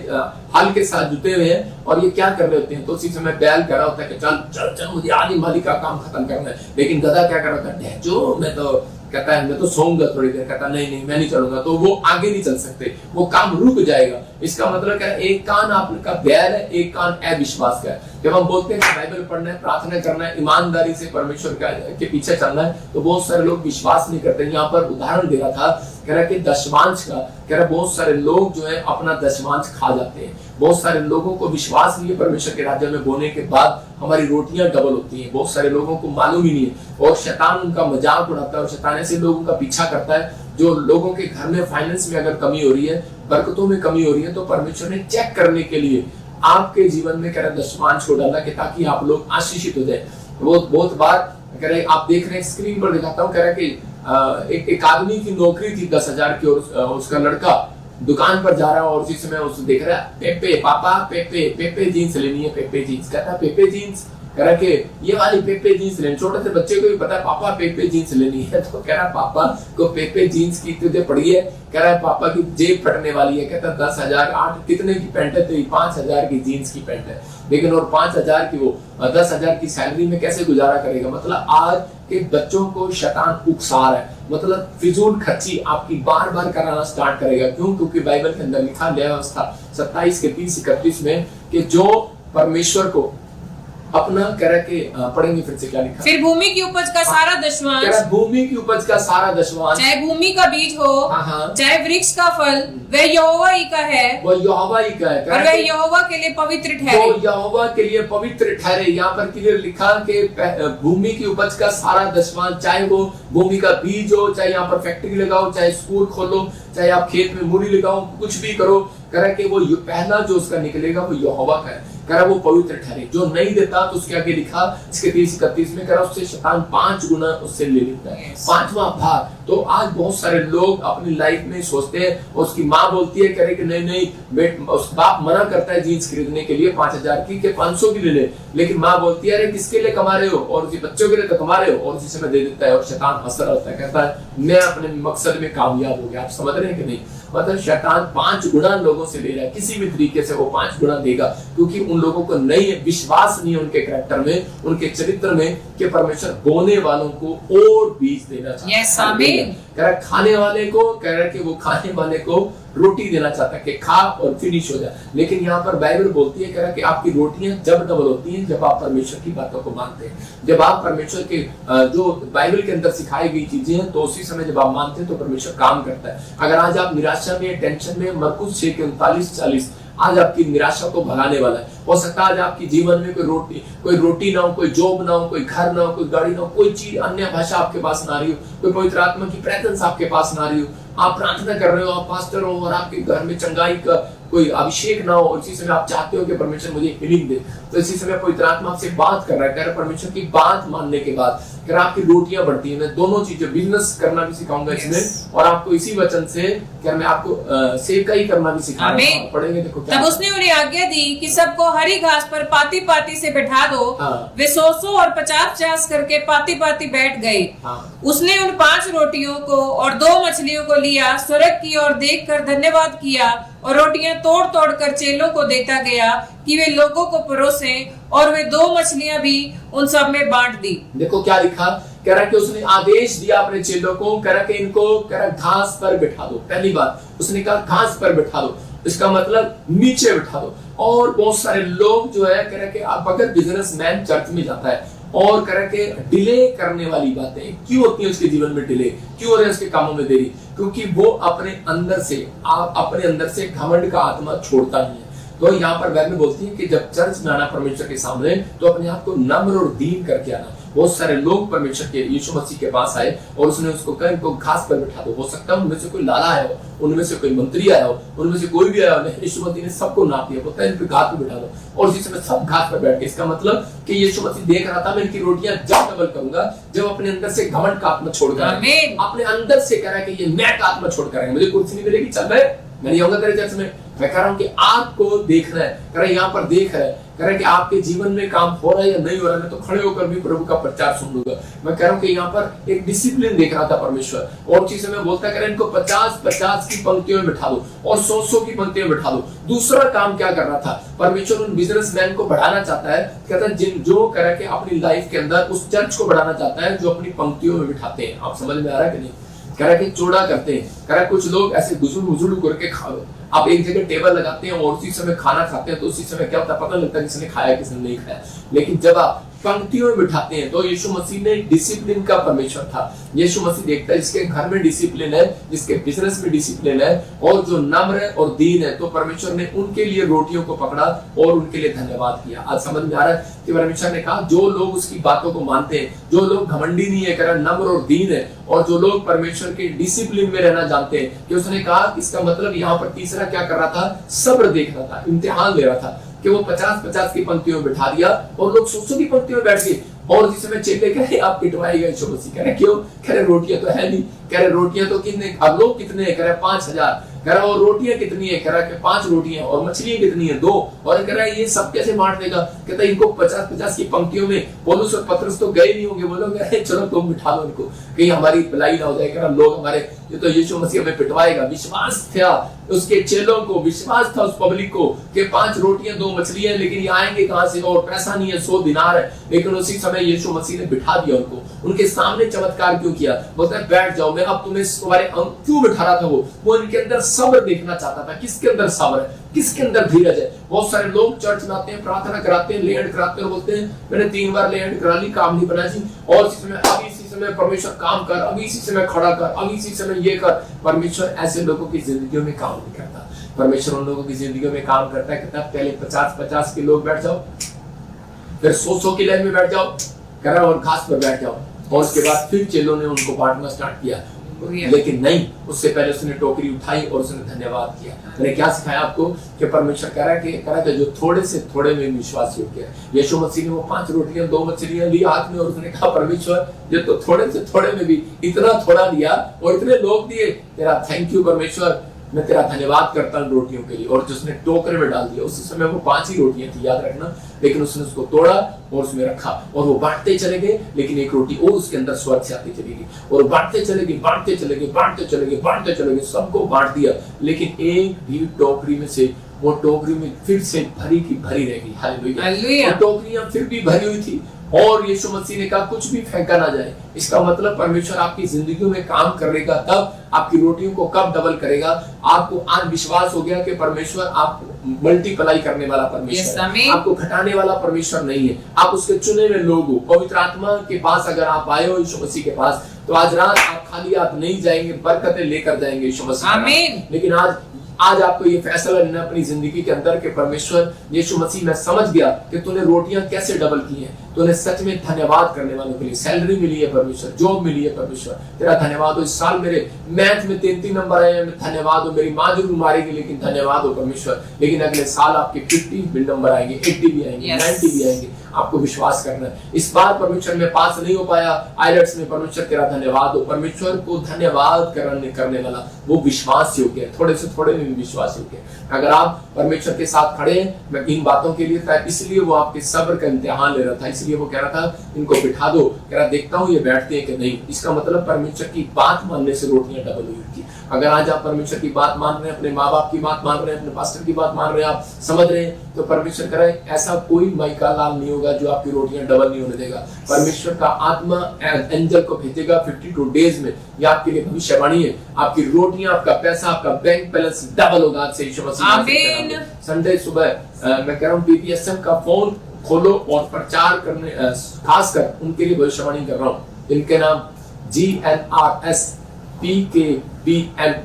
हल के साथ जुटे हुए हैं और ये क्या कर रहे होते हैं, तो उसी समय बैल कह रहा होता है कि चल चल चल मुझे आधी माली का काम खत्म करना है, लेकिन गधा क्या कर रहा होता है, जो मैं तो कहता है मैं तो सोऊंगा थोड़ी देर, कहता नहीं मैं नहीं चलूंगा, तो वो आगे नहीं चल सकते, वो काम रुक जाएगा। इसका मतलब क्या है, एक कान आपका बैल है, एक कान अविश्वास का है। जब हम बोलते हैं बाइबल पढ़ना है, प्रार्थना करना है, ईमानदारी से परमेश्वर के पीछे चलना है, तो बहुत सारे लोग विश्वास नहीं करते। यहाँ पर उदाहरण दे रहा था, कह रहा कि दशमांश का, कह रहा बहुत सारे लोग जो है अपना दशमांश खा जाते हैं। बहुत सारे लोगों को विश्वास नहीं है परमेश्वर के राज्य में बोने के बाद हमारी रोटियां डबल होती हैं। बहुत सारे लोगों को मालूम ही नहीं है और शैतान उनका मजाक उड़ाता है और शैतान ऐसे लोगों का पीछा करता है जो लोगों के घर में फाइनेंस में अगर कमी हो रही है, बरकतों में कमी हो रही है, तो परमेश्वर ने चेक करने के लिए आपके जीवन में कह रहा दशमांश को डाला कि ताकि आप लोग आशीषित हो जाए। वो बहुत बार कह रहे आप देख रहे हैं, स्क्रीन पर दिखाता हूँ, कह रहा कि एक आदमी की नौकरी थी 10,000 की और उसका लड़का दुकान पर जा रहा है और उसी समय उसको देख रहा है, पेपे पापा पेपे जीन्स लेनी है, पेपे जीन्स। कहता है पेपे जीन्स, कह रहा कि ये वाली पेपे जीन्स लेनी। छोटे से बच्चे को भी पता है पापा पेपे जीन्स लेनी है, तो कह रहा पापा को पेपे जीन्स की तुझे पड़ी है, कह रहा है पापा की जेब फटने वाली है। कहता 10,000 8 कितने की पैंट है, तो 5,000 की जीन्स की पैंट है, लेकिन और 5,000 की वो 10,000 की सैलरी में कैसे गुजारा करेगा। मतलब आज के बच्चों को शैतान उकसा रहा है, मतलब फिजूल खर्ची आपकी बार बार कराना स्टार्ट करेगा। क्यों? क्योंकि बाइबल के अंदर लिखा गया 27 के 30-31 में कि जो परमेश्वर को अपना कह रहा कि पढ़ेंगे फिर से क्या लिखा। फिर भूमि की उपज का सारा दशवांश, कह रहा भूमि की उपज का सारा दशवांश, चाहे भूमि का बीज हो, हाँ। चाहे वृक्ष का फल, वह यहोवा ही का है, वो यहोवा ही का है, और वह यहोवा के लिए पवित्र ठहरे। वो यहोवा के लिए पवित्र ठहरे। यहाँ पर क्लियर लिखा कि भूमि की उपज का सारा दशवांश, चाहे वो भूमि का बीज हो, चाहे यहाँ पर फैक्ट्री लगाओ, चाहे स्कूल खोलो, चाहे आप खेत में मूली लगाओ, कुछ भी करो, कह रहा कि वो पहला जो उसका निकलेगा वो यहोवा का है, कह रहा वो पवित्र ठहरे। जो नहीं देता तो उसके आगे लिखा इसके 30-31 में, कह रहा उससे शैतान 5 गुना उससे ले लेता है, 5वां भाग। तो आज बहुत सारे लोग अपनी लाइफ में सोचते हैं, उसकी माँ बोलती है, कह रहे कि नहीं उस बाप मना करता है जीन्स खरीदने के लिए 5000 की, के 500 की ले ले, लेकिन माँ बोलती है अरे किसके लिए कमा रहे हो, और उसी बच्चों के लिए तो कमा रहे हो, और उसी समय दे देता है। और शैतान हंस रहा होता है, कहता है मैं अपने मकसद में कामयाब हो गया। आप समझ रहे हैं कि नहीं? मतलब शैतान 5 गुना लोगों से ले रहा है, किसी भी तरीके से वो 5 गुना देगा, क्योंकि उन लोगों को नहीं विश्वास नहीं है उनके कैरेक्टर में, उनके चरित्र में, कि परमेश्वर बोने वालों को और बीज देना चाहता है। यस, आमीन। कह रहा खाने वाले को, कह रहा कि वो खाने वाले को रोटी देना चाहता है कि खा और फिनिश हो जाए। लेकिन यहाँ पर बाइबल बोलती है, कह रहा कि आपकी रोटियां जब डबल होती हैं जब आप परमेश्वर की बातों को मानते हैं, जब आप परमेश्वर के जो बाइबल के अंदर सिखाई गई चीजें हैं, तो उसी समय जब आप मानते हैं तो परमेश्वर काम करता है। अगर आज आप निराशा में, टेंशन में, मरकुस 6:39-40 आज आपकी निराशा को भगाने वाला है। हो सकता है आज आपके जीवन में कोई रोटी ना हो, कोई जॉब ना हो, कोई घर ना हो, कोई गाड़ी ना हो, कोई चीज अन्य भाषा आपके पास ना रही हो, कोई पवित्र आत्मा की प्रेजेंस आपके पास ना रही हो, आप प्रार्थना कर रहे हो, आप पास्टर हो और आपके घर में चंगाई का कोई अभिषेक ना हो, और इसी समय आप चाहते हो कि परमेश्वर मुझे हीलिंग दे, तो इसी समय पवित्र आत्मा आपसे बात कर रहा है। कह रहा परमेश्वर की बात मानने के बाद कह रहा आपकी रोटियां बढ़ती हैं। मैं दोनों चीजें, बिजनेस करना भी सिखाऊंगा इसमें, और आपको इसी वचन से क्या मैं आपको सेवकाई करना भी सिखाऊंगा। पढ़ेंगे देखो क्या। तब उसने उन्हें आज्ञा दी कि सबको हरी घास पर पाती पाती से बैठा दो। वे 100 और 50 करके पाती पाती बैठ गए। उसने उन 5 रोटियों को और 2 मछलियों को लिया, स्वर्ग की ओर देखकर धन्यवाद किया और रोटियां तोड़ तोड़ कर चेलों को देता गया कि वे लोगों को परोसे, और वे 2 मछलियां भी उन सब में बांट दी। देखो क्या लिखा, कह रहा कि उसने आदेश दिया अपने चेलों को, कह रहा कि इनको, कह रहा घास पर बैठा दो। पहली बात उसने कहा घास पर बैठा दो, इसका मतलब नीचे बैठा दो। और बहुत सारे लोग जो है, कह रहा कि आप अगर बिजनेसमैन चर्च में जाता है और कह रहा कि डिले करने वाली बातें क्यों होती है उसके जीवन में, डिले क्यों हो रहे हैं उसके कामों में देरी, क्योंकि वो अपने अंदर से घमंड का आत्मा छोड़ता नहीं है। तो यहाँ पर बाइबल बोलती है कि जब चर्च में आना परमेश्वर के सामने, तो अपने आप को नम्र और दीन करके आना। बहुत सारे लोग परमेश्वर के यीशु मसीह के पास आए और उसने उसको कहा इनको घास पर बैठा दो। हो सकता है उनमें से कोई लाला आया हो, उनमें से कोई मंत्री आया हो, उनमें से कोई भी आया हो, यीशु मसीह ने सबको नाप दिया, बोलता है इन पे घास पे बैठा दो, और उसी समय सब घास पर बैठ गए। इसका मतलब कि यीशु मसीह देख रहा था मैं इनकी रोटियां जब डबल करूंगा जब अपने अंदर से घमंड का आत्मा छोड़कर, अपने अंदर से कह रहा है कि ये मैं का आत्मा छोड़कर आएंगे, मुझे कुर्सी नहीं मिलेगी, चल मैं नहीं आऊंगा तेरे चर्च में। मैं कह रहा हूं कि आपको देखना है, कह रहा है यहाँ पर देख रहा है, कह रहा है कि आपके जीवन में काम हो रहा है या नहीं हो रहा है, मैं तो खड़े होकर भी प्रभु का प्रचार सुन लूंगा। मैं कह रहा हूं कि यहाँ पर एक डिसिप्लिन देख रहा था परमेश्वर, और चीज में बोलता है, कह रहा है इनको 50-50 की पंक्तियों में बिठा दो और 100-100 की पंक्तियों में बिठा दो। दूसरा काम क्या कर रहा था परमेश्वर, उन बिजनेसमैन को बढ़ाना चाहता है। कहता है जो कह रहा है कि अपनी लाइफ के अंदर उस चर्च को बढ़ाना चाहता है जो अपनी पंक्तियों में बिठाते हैं। आप समझ में आ रहा है कि नहीं? कह रहा है कि चौड़ा करते हैं, कह रहा है कुछ लोग ऐसे गुजरू करके खाओ, आप एक जगह टेबल लगाते हैं और उसी समय खाना खाते हैं, तो उसी समय क्या होता है पता लगता है किसने खाया किसने नहीं खाया। लेकिन जब आप पंक्तियों में बिठाते हैं, तो यीशु मसीह ने डिसिप्लिन का परमेश्वर था। यीशु मसीह देखता है जिसके घर में डिसिप्लिन है, जिसके बिजनेस में डिसिप्लिन है, और जो नम्र है और दीन है, तो परमेश्वर ने उनके लिए रोटियों को पकड़ा और उनके लिए धन्यवाद किया। आज समझ में आ रहा है कि परमेश्वर ने कहा जो लोग उसकी बातों को मानते हैं, जो लोग घमंडी नहीं है, कह नम्र और दीन है, और जो लोग परमेश्वर के डिसिप्लिन में रहना जानते हैं, कि उसने कहा इसका मतलब यहाँ पर तीसरा क्या कर रहा था, सब्र देख रहा था, इम्तिहान ले रहा था, कि वो 50-50 की पंक्तियों में बिठा दिया और लोग 100 की पंक्तियों में बैठ गए। और जिस समय चेले कहे आप पिटवाए गए यीशु मसीह, कह रहे क्यों? कह रहे रोटियां तो है नहीं, कह रहे रोटियां तो कितने, अब लोग कितने हैं? कह रहे 5000, कह रहा और रोटियां कितनी है? कह रहा कि 5 रोटियां, और मछलियां कितनी है? 2, और कह रहा है ये सब कैसे बांट देगा? कहता है इनको 50-50 की पंक्तियों में। पौलुस और पतरस तो गए नहीं होंगे, बोलोगे चलो तुम बिठा दो इनको, कहीं हमारी भलाई ना हो जाए। कह रहा लोग हमारे, ये तो यीशु मसीह हमें पिटवाएगा। विश्वास था उसके चेलों को, विश्वास था उस पब्लिक को कि 5 रोटियां 2 मछलियां, लेकिन ये आएंगे कहां से, और पैसा नहीं है, 100 दिनार है। लेकिन उसी समय यीशु मसीह ने बिठा दिया उनको, उनके सामने चमत्कार क्यों किया? बोलता है बैठ जाओ, मैं अब तुम्हें तुम्हारे क्यों बिठा रहा था? वो इनके अंदर सब्र देखना चाहता था। किसके अंदर सब्र है? किसके अंदर धीरज है? बहुत सारे लोग चर्च में आते हैं, प्रार्थना कराते हैं, लेहन कराते हैं और बोलते हैं मैंने 3 बार लेहन करा ली, काम नहीं बना जी, और इसी समय अभी इसी समय परमेश्वर काम कर, अभी इसी समय खड़ा कर, अभी इसी समय ये कर। परमेश्वर ऐसे लोगों की जिंदगियों में काम नहीं करता। परमेश्वर उन लोगों की जिंदगियों में काम करता है, कहता है पहले 50-50 के लोग बैठ जाओ, फिर 100 की लाइन में बैठ जाओ, कह रहा और घास पर बैठ जाओ, और उसके बाद फिर चेलों ने उनको बांटना स्टार्ट किया। लेकिन नहीं, उससे पहले उसने टोकरी उठाई और उसने धन्यवाद किया। मैंने क्या सिखाया आपको कि परमेश्वर कह रहा है कि जो थोड़े से थोड़े में विश्वास योग्य है। यीशु मसीह ने वो 5 रोटियां 2 मछलियां ली हाथ में और उसने कहा परमेश्वर ये तो थोड़े से थोड़े में भी इतना थोड़ा दिया और इतने लोग दिए, तेरा थैंक यू परमेश्वर, मैं तेरा धन्यवाद करता हूँ रोटियों के लिए। और जिसने टोकरे में डाल दिया, उस समय वो 5 ही रोटियां थी, याद रखना, लेकिन उसने उसको तोड़ा और उसमें रखा और वो बांटते चले गए। लेकिन एक रोटी और उसके अंदर स्वर्ग से आती चली गई और बांटते चले गए, बांटते चले गए, बांटते चले गए, बांटते चले गए, सबको बांट दिया। लेकिन एक भी टोकरी में से, वो टोकरी में फिर से भरी की भरी रह गई। हालेलुया। टोकरियां फिर भी भरी हुई थी और यीशु मसीह ने कहा कुछ भी फेंका ना जाए। इसका मतलब परमेश्वर आपकी जिंदगी में काम करेगा तब, आपकी रोटियों को कब डबल करेगा। आपको आज विश्वास हो गया कि परमेश्वर आपको मल्टीप्लाई करने वाला परमेश्वर है, आपको घटाने वाला परमेश्वर नहीं है। आप उसके चुने हुए लोग हो। पवित्र आत्मा के पास अगर आप आए हो यीशु मसीह के पास, तो आज रात आप खाली हाथ नहीं जाएंगे, बरकतें लेकर जाएंगे यीशु मसीह। लेकिन आज आपको ये फैसला लेना अपनी जिंदगी के अंदर कि परमेश्वर यीशु मसीह मैं समझ गया कि तूने रोटियां कैसे डबल की हैं, तूने सच में धन्यवाद करने वालों के लिए सैलरी मिली है परमेश्वर, जॉब मिली है परमेश्वर, तेरा धन्यवाद हो। इस साल मेरे मैथ में 3 नंबर आए हैं, धन्यवाद हो। मेरी माँ जरूर मारेगी लेकिन धन्यवाद हो परमेश्वर। लेकिन अगले साल आपके 50 भी नंबर आएंगे, 80 भी आएंगे, 90 भी आएंगे। आपको विश्वास करना है। इस बार परमेश्वर में पास नहीं हो पाया आईलेट्स में, परमेश्वर तेरा धन्यवाद हो। परमेश्वर को धन्यवाद करने वाला वो विश्वास योग्य है, थोड़े से थोड़े में भी विश्वास योग्य है। अगर आप परमेश्वर के साथ खड़े हैं, मैं इन बातों के लिए था, इसलिए वो आपके सब्र का इम्तिहान ले रहा था, इसलिए वो कह रहा था इनको बिठा दो, कह रहा देखता हूँ ये बैठते हैं कि नहीं। इसका मतलब परमेश्वर की बात मानने से रोटियां डबल हुई थी। अगर आज आप परमेश्वर की बात मान रहे हैं, अपने माँ बाप की बात मान रहे हैं, अपने पास्टर की बात मान रहे हैं, आप समझ रहे हैं, तो परमेश्वर कह रहा है ऐसा कोई माइका लाल नहीं होगा जो आपकी रोटियां डबल नहीं होने देगा। परमेश्वर का आत्मा एंजल को भेजेगा 52 डेज में, ये आपके लिए भविष्यवाणी है। आपकी रोटियां, आपका पैसा, आपका बैंक बैलेंस डबल होगा आज से यीशु मसीह। संडे सुबह मैं कह रहा हूँ PPSM का फोन खोलो और प्रचार करने, खासकर उनके लिए भविष्यवाणी कर रहा हूँ जिनके नाम GNRS PKBMNY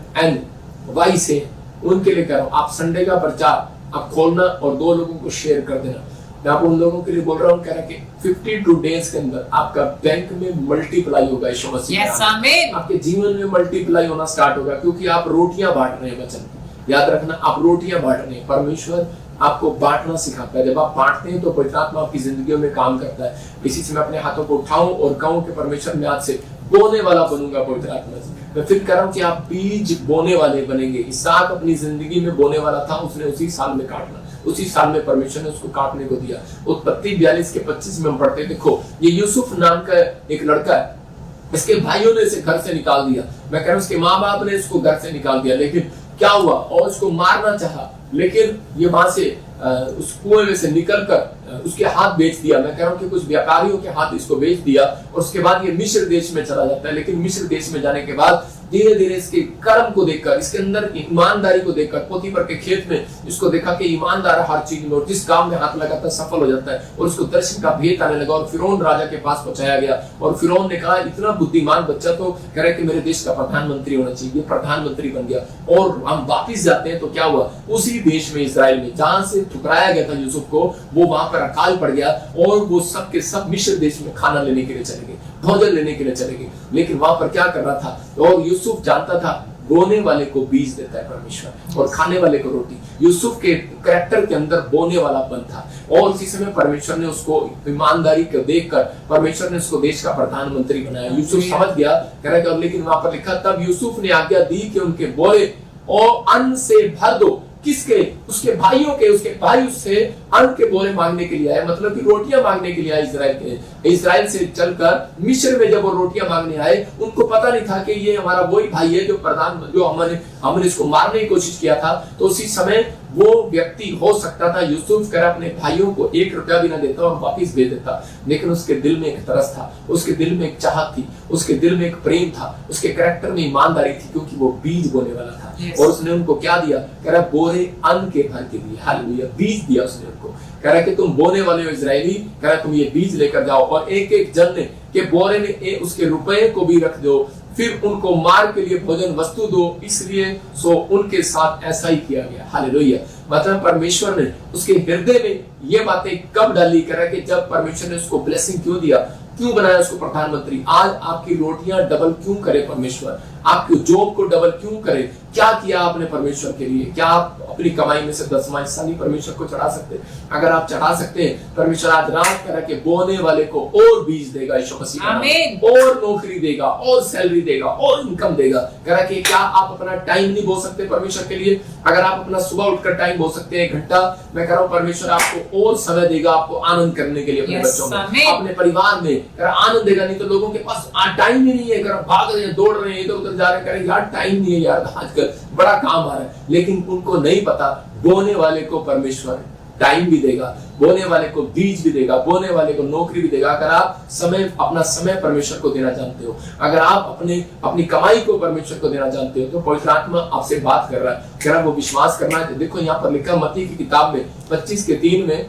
से, उनके लिए कर रहा हूँ। आप संडे का प्रचार आप खोलना और 2 लोगों को शेयर कर देना। मैं आप उन लोगों के लिए बोल रहा हूँ, कह रहा कि 52 डेज के अंदर आपका बैंक में मल्टीप्लाई होगा यीशु मसीह। आपके जीवन में मल्टीप्लाई होना स्टार्ट होगा क्योंकि आप रोटियां बांट रहे हैं वचन की। याद रखना, आप रोटियां बांट रहे हैं। परमेश्वर आपको बांटना सिखाता है। जब आप बांटते हैं तो पवित्र आत्मा आपकी जिंदगियों में काम करता है। इसी से मैं अपने हाथों को उठाऊं और कहूं कि परमेश्वर मैं आज से बोने वाला बनूंगा पवित्र आत्मा से। मैं फिर कह रहा हूं कि आप बीज बोने वाले बनेंगे। इसहाक अपनी जिंदगी में बोने वाला था, उसने उसी साल में काटना, उसी साल में परमेश्वर ने उसको काटने को दिया। उत्पत्ति 42 के 25 में हम पढ़ते, देखो ये यूसुफ नाम का एक लड़का है, इसके भाइयों ने इसे घर से निकाल दिया। मैं कह रहा हूं उसके माँ बाप ने इसको घर से निकाल दिया, लेकिन क्या हुआ, और उसको मारना चाहा, लेकिन ये वहां से उस कुएं में से निकलकर उसके हाथ बेच दिया। मैं कह रहा हूं कि कुछ व्यापारियों के हाथ इसको बेच दिया और उसके बाद ये मिस्र देश में चला जाता है। लेकिन मिस्र देश में जाने के बाद धीरे धीरे इसके कर्म को देखकर, इसके अंदर ईमानदारी को देखकर, पोतीफर के खेत में इसको देखा कि ईमानदार हर चीज में, और जिस काम में हाथ लगाता है सफल हो जाता है, और उसको दर्शन का भेद आने लगा और फिरौन राजा के पास पहुंचाया गया। और फिरौन ने कहा इतना बुद्धिमान बच्चा तो कह रहा है कि मेरे देश का प्रधानमंत्री होना चाहिए, प्रधानमंत्री बन गया। और हम वापिस जाते हैं तो क्या हुआ, उसी देश में इस्राएल में जहां से ठुकराया गया था यूसुफ को, वो वहां पर अकाल पड़ गया और वो सब के सब मिस्र देश में खाना लेने के लिए चले गए, भोजन लेने के लिए चले गए। लेकिन वहां पर क्या कर रहा था, और यूसुफ जानता था बोने वाले को बीज देता है परमेश्वर और खाने वाले को रोटी। यूसुफ के कैरेक्टर के अंदर बोने वाला पन था और उसी समय परमेश्वर ने उसको ईमानदारी को देखकर परमेश्वर ने उसको देश का प्रधानमंत्री बनाया। यूसुफ समझ गया, कह रहा है, लेकिन वहां पर लिखा तब यूसुफ ने आज्ञा दी कि उनके बोरे और अन्न से भर दो। किसके? उसके भाइयों के। उसके भाई उससे अन्न के बोरे मांगने के लिए आए, मतलब कि रोटियां मांगने के लिए आए। इस्राएल से चलकर मिस्र में जब वो रोटियां मांगने आए, उनको पता नहीं था कि ये हमारा वही भाई है जो हमने इसको मारने की कोशिश किया था। तो उसी समय वो व्यक्ति हो सकता था यूसुफ कर अपने भाइयों को 1 रुपया भी ना देता और वापिस भेज देता, लेकिन उसके दिल में एक तरस था, उसके दिल में एक चाहत थी, उसके दिल में एक प्रेम था, उसके कैरेक्टर में ईमानदारी थी, क्योंकि वो बीज बोने वाला था। और उसने उनको क्या दिया, कह रहा बोरे अन्न के भर के दिए, हालेलुया, बीज दिया उसने उनको। कह रहा कि तुम बोने वाले हो इजरायली, कह रहा तुम ये बीज लेकर जाओ और एक एक जन ने के बोरे में उसके रुपए को भी रख दो, फिर उनको मार के लिए भोजन वस्तु दो, इसलिए सो उनके साथ ऐसा ही किया गया। हालेलुया। मतलब परमेश्वर ने उसके हृदय में ये बातें कब डाली, कह रहा कि जब परमेश्वर ने उसको ब्लेसिंग क्यों दिया, क्यों बनाया उसको प्रधानमंत्री। आज आपकी रोटियां डबल क्यों करे परमेश्वर, आपकी जॉब को डबल क्यों करे, क्या किया आपने परमेश्वर के लिए। क्या आप अपनी कमाई में से 10वां हिस्सा नहीं परमेश्वर को चढ़ा सकते? अगर आप चढ़ा सकते हैं, परमेश्वर आज रात कह रहा कि बोने वाले को और बीज देगा, यीशु मसीह का नाम, और नौकरी देगा, और सैलरी देगा, और इनकम देगा। कह रहा कि क्या आप अपना टाइम नहीं बो सकते परमेश्वर के लिए? अगर आप अपना सुबह उठकर टाइम बो सकते हैं 1 घंटा, मैं कह रहा हूं परमेश्वर आपको और समय देगा, आपको आनंद करने के लिए, अपने बच्चों में, अपने परिवार में आनंद देगा। नहीं तो लोगों के पास टाइम ही नहीं है, भाग रहे हैं, दौड़ रहे हैं, इधर उधर जा रहे हैं, यार टाइम नहीं है यार, आजकल बड़ा काम आ रहा है, लेकिन उनको नहीं पता बोने वाले को परमेश्वर टाइम भी देगा, बोने वाले को बीज भी देगा, बोने वाले को नौकरी भी देगा। अगर आप अपना समय परमेश्वर को देना जानते हो, अगर आप अपनी कमाई को परमेश्वर को देना जानते हो, तो पवित्र आत्मा आपसे बात कर रहा है, कह रहा है वो विश्वास करना है। देखो यहाँ पर लिखा मत्ती की किताब में 25:3 में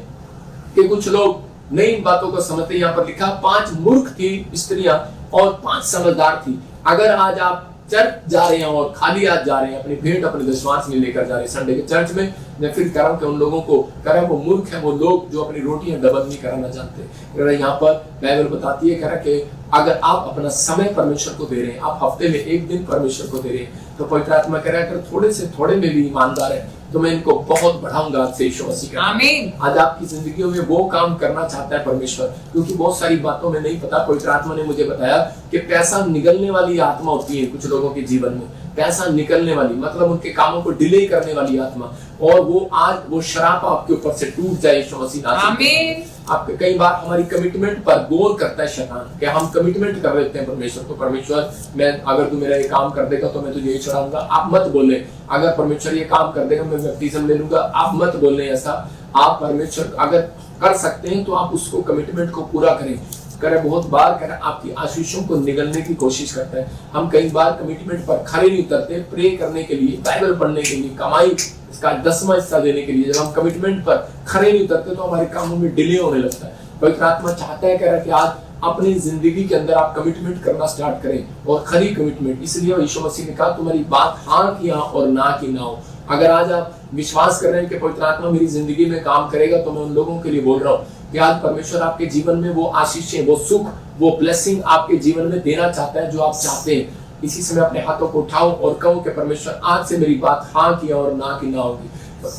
कि कुछ लोग नई बातों को समझते। यहाँ पर लिखा 5 मूर्ख थी स्त्रियां और 5 समझदार थी। अगर आज आप चर्च जा रहे हैं और खाली हाथ जा रहे हैं, अपनी भेंट अपने दशमांश में लेकर जा रहे हैं संडे के चर्च में, मैं फिर कह रहा हूं कि उन लोगों को कह रहा है वो मूर्ख है, वो लोग जो अपनी रोटियां डबल नहीं कराना जानते। यहाँ पर बाइबल बताती है, कह रहा कि अगर आप अपना समय परमेश्वर को दे रहे हैं, आप हफ्ते में 1 दिन परमेश्वर को दे रहे हैं, तो पवित्र आत्मा कह रहा है अगर थोड़े से थोड़े में भी ईमानदार है तो मैं इनको बहुत बढ़ाऊंगा आज से, यीशु मसीह का आमीन। आज आपकी जिंदगियों में वो काम करना चाहता है परमेश्वर, क्योंकि बहुत सारी बातों में नहीं पता। पवित्र आत्मा ने मुझे बताया कि पैसा निगलने वाली आत्मा होती है कुछ लोगों के जीवन में, पैसा निकलने वाली मतलब उनके कामों को डिले करने वाली आत्मा, और वो आज वो श्राप आपके ऊपर से टूट जाए यीशु मसीह आमीन। आपके कई बार हमारी कमिटमेंट पर गोल करता है शैतान कि हम कमिटमेंट कर लेते हैं परमेश्वर को, परमेश्वर मैं अगर तू मेरा ये काम कर देगा तो मैं तुझे ये चढ़ाऊंगा, आप मत बोले। अगर परमेश्वर ये काम कर देगा मैं बपतिस्म ले लूंगा, आप मत बोलने ऐसा। आप परमेश्वर अगर कर सकते हैं तो आप उसको कमिटमेंट को पूरा करें। करे बहुत बार करे आपकी आशीषों को निगलने की कोशिश करता है। हम कई बार कमिटमेंट पर खड़े नहीं उतरते, प्रे करने के लिए, बाइबल पढ़ने के लिए, कमाई इसका 10वां हिस्सा देने के लिए। जब हम कमिटमेंट पर खड़े नहीं उतरते तो हमारे कामों में डिले होने लगता है। पवित्र आत्मा चाहता है कह रहा कि आज अपनी जिंदगी के अंदर आप कमिटमेंट करना स्टार्ट करें, और खरी कमिटमेंट। इसलिए यीशु मसीह ने कहा तुम्हारी बात हाँ की हाँ और ना की ना हो। अगर आज आप विश्वास कर रहे हैं कि पवित्र आत्मा मेरी जिंदगी में काम करेगा, तो मैं उन लोगों के लिए बोल रहा हूँ कि आज परमेश्वर आपके जीवन में वो आशीषें, वो सुख, वो ब्लेसिंग आपके जीवन में देना चाहता है जो आप चाहते हैं। इसी समय अपने हाथों को उठाओ और कहो कि परमेश्वर आज से मेरी बात हाँ की और ना की ना होगी।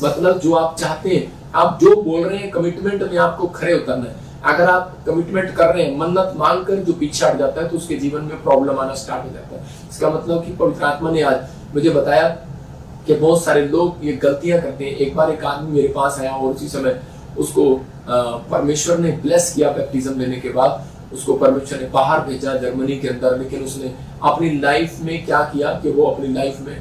मतलब जो आप चाहते हैं, आप जो बोल रहे हैं, कमिटमेंट में आपको खड़े उतरना है। अगर आप कमिटमेंट कर रहे हैं, मन्नत मांगकर जो पीछे हट जाता है तो उसके जीवन में प्रॉब्लम आना स्टार्ट हो जाता है। इसका मतलब कि पवित्र आत्मा ने आज मुझे बताया कि बहुत सारे लोग ये गलतियां करते हैं। एक बार एक आदमी मेरे पास आया और उसी समय उसको परमेश्वर ने ब्लेस किया बैप्टिज्म लेने के बाद। उसको परमेश्वर ने बाहर भेजा जर्मनी के अंदर, लेकिन उसने अपनी लाइफ में क्या किया कि वो अपनी लाइफ में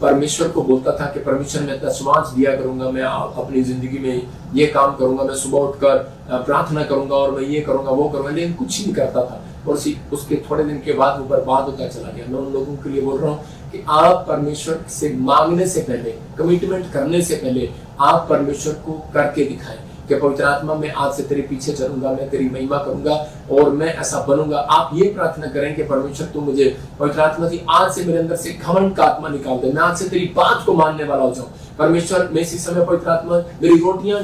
परमेश्वर को बोलता था कि परमेश्वर मैं दशमांश दिया करूंगा, मैं अपनी जिंदगी में ये काम करूंगा, मैं सुबह उठकर प्रार्थना करूंगा और मैं ये करूंगा वो करूंगा, लेकिन कुछ नहीं करता था। और उसके थोड़े दिन के बाद वो बर्बाद होता चला गया। मैं उन लोगों के लिए बोल रहा हूँ कि आप परमेश्वर से मांगने से पहले, कमिटमेंट करने से पहले आप परमेश्वर को करके दिखाएं कि पवित्र आत्मा मैं आज से तेरे पीछे चलूंगा, मैं तेरी महिमा करूंगा और मैं ऐसा बनूंगा। आप ये प्रार्थना करें कि परमेश्वर तू मुझे पवित्र आत्मा जी आज से मेरे अंदर से घमंड का आत्मा निकाल दे, मैं आज से तेरी बात को मानने वाला हो जाऊं। परमेश्वर मैं इसी समय पवित्र आत्मा मेरी रोटियां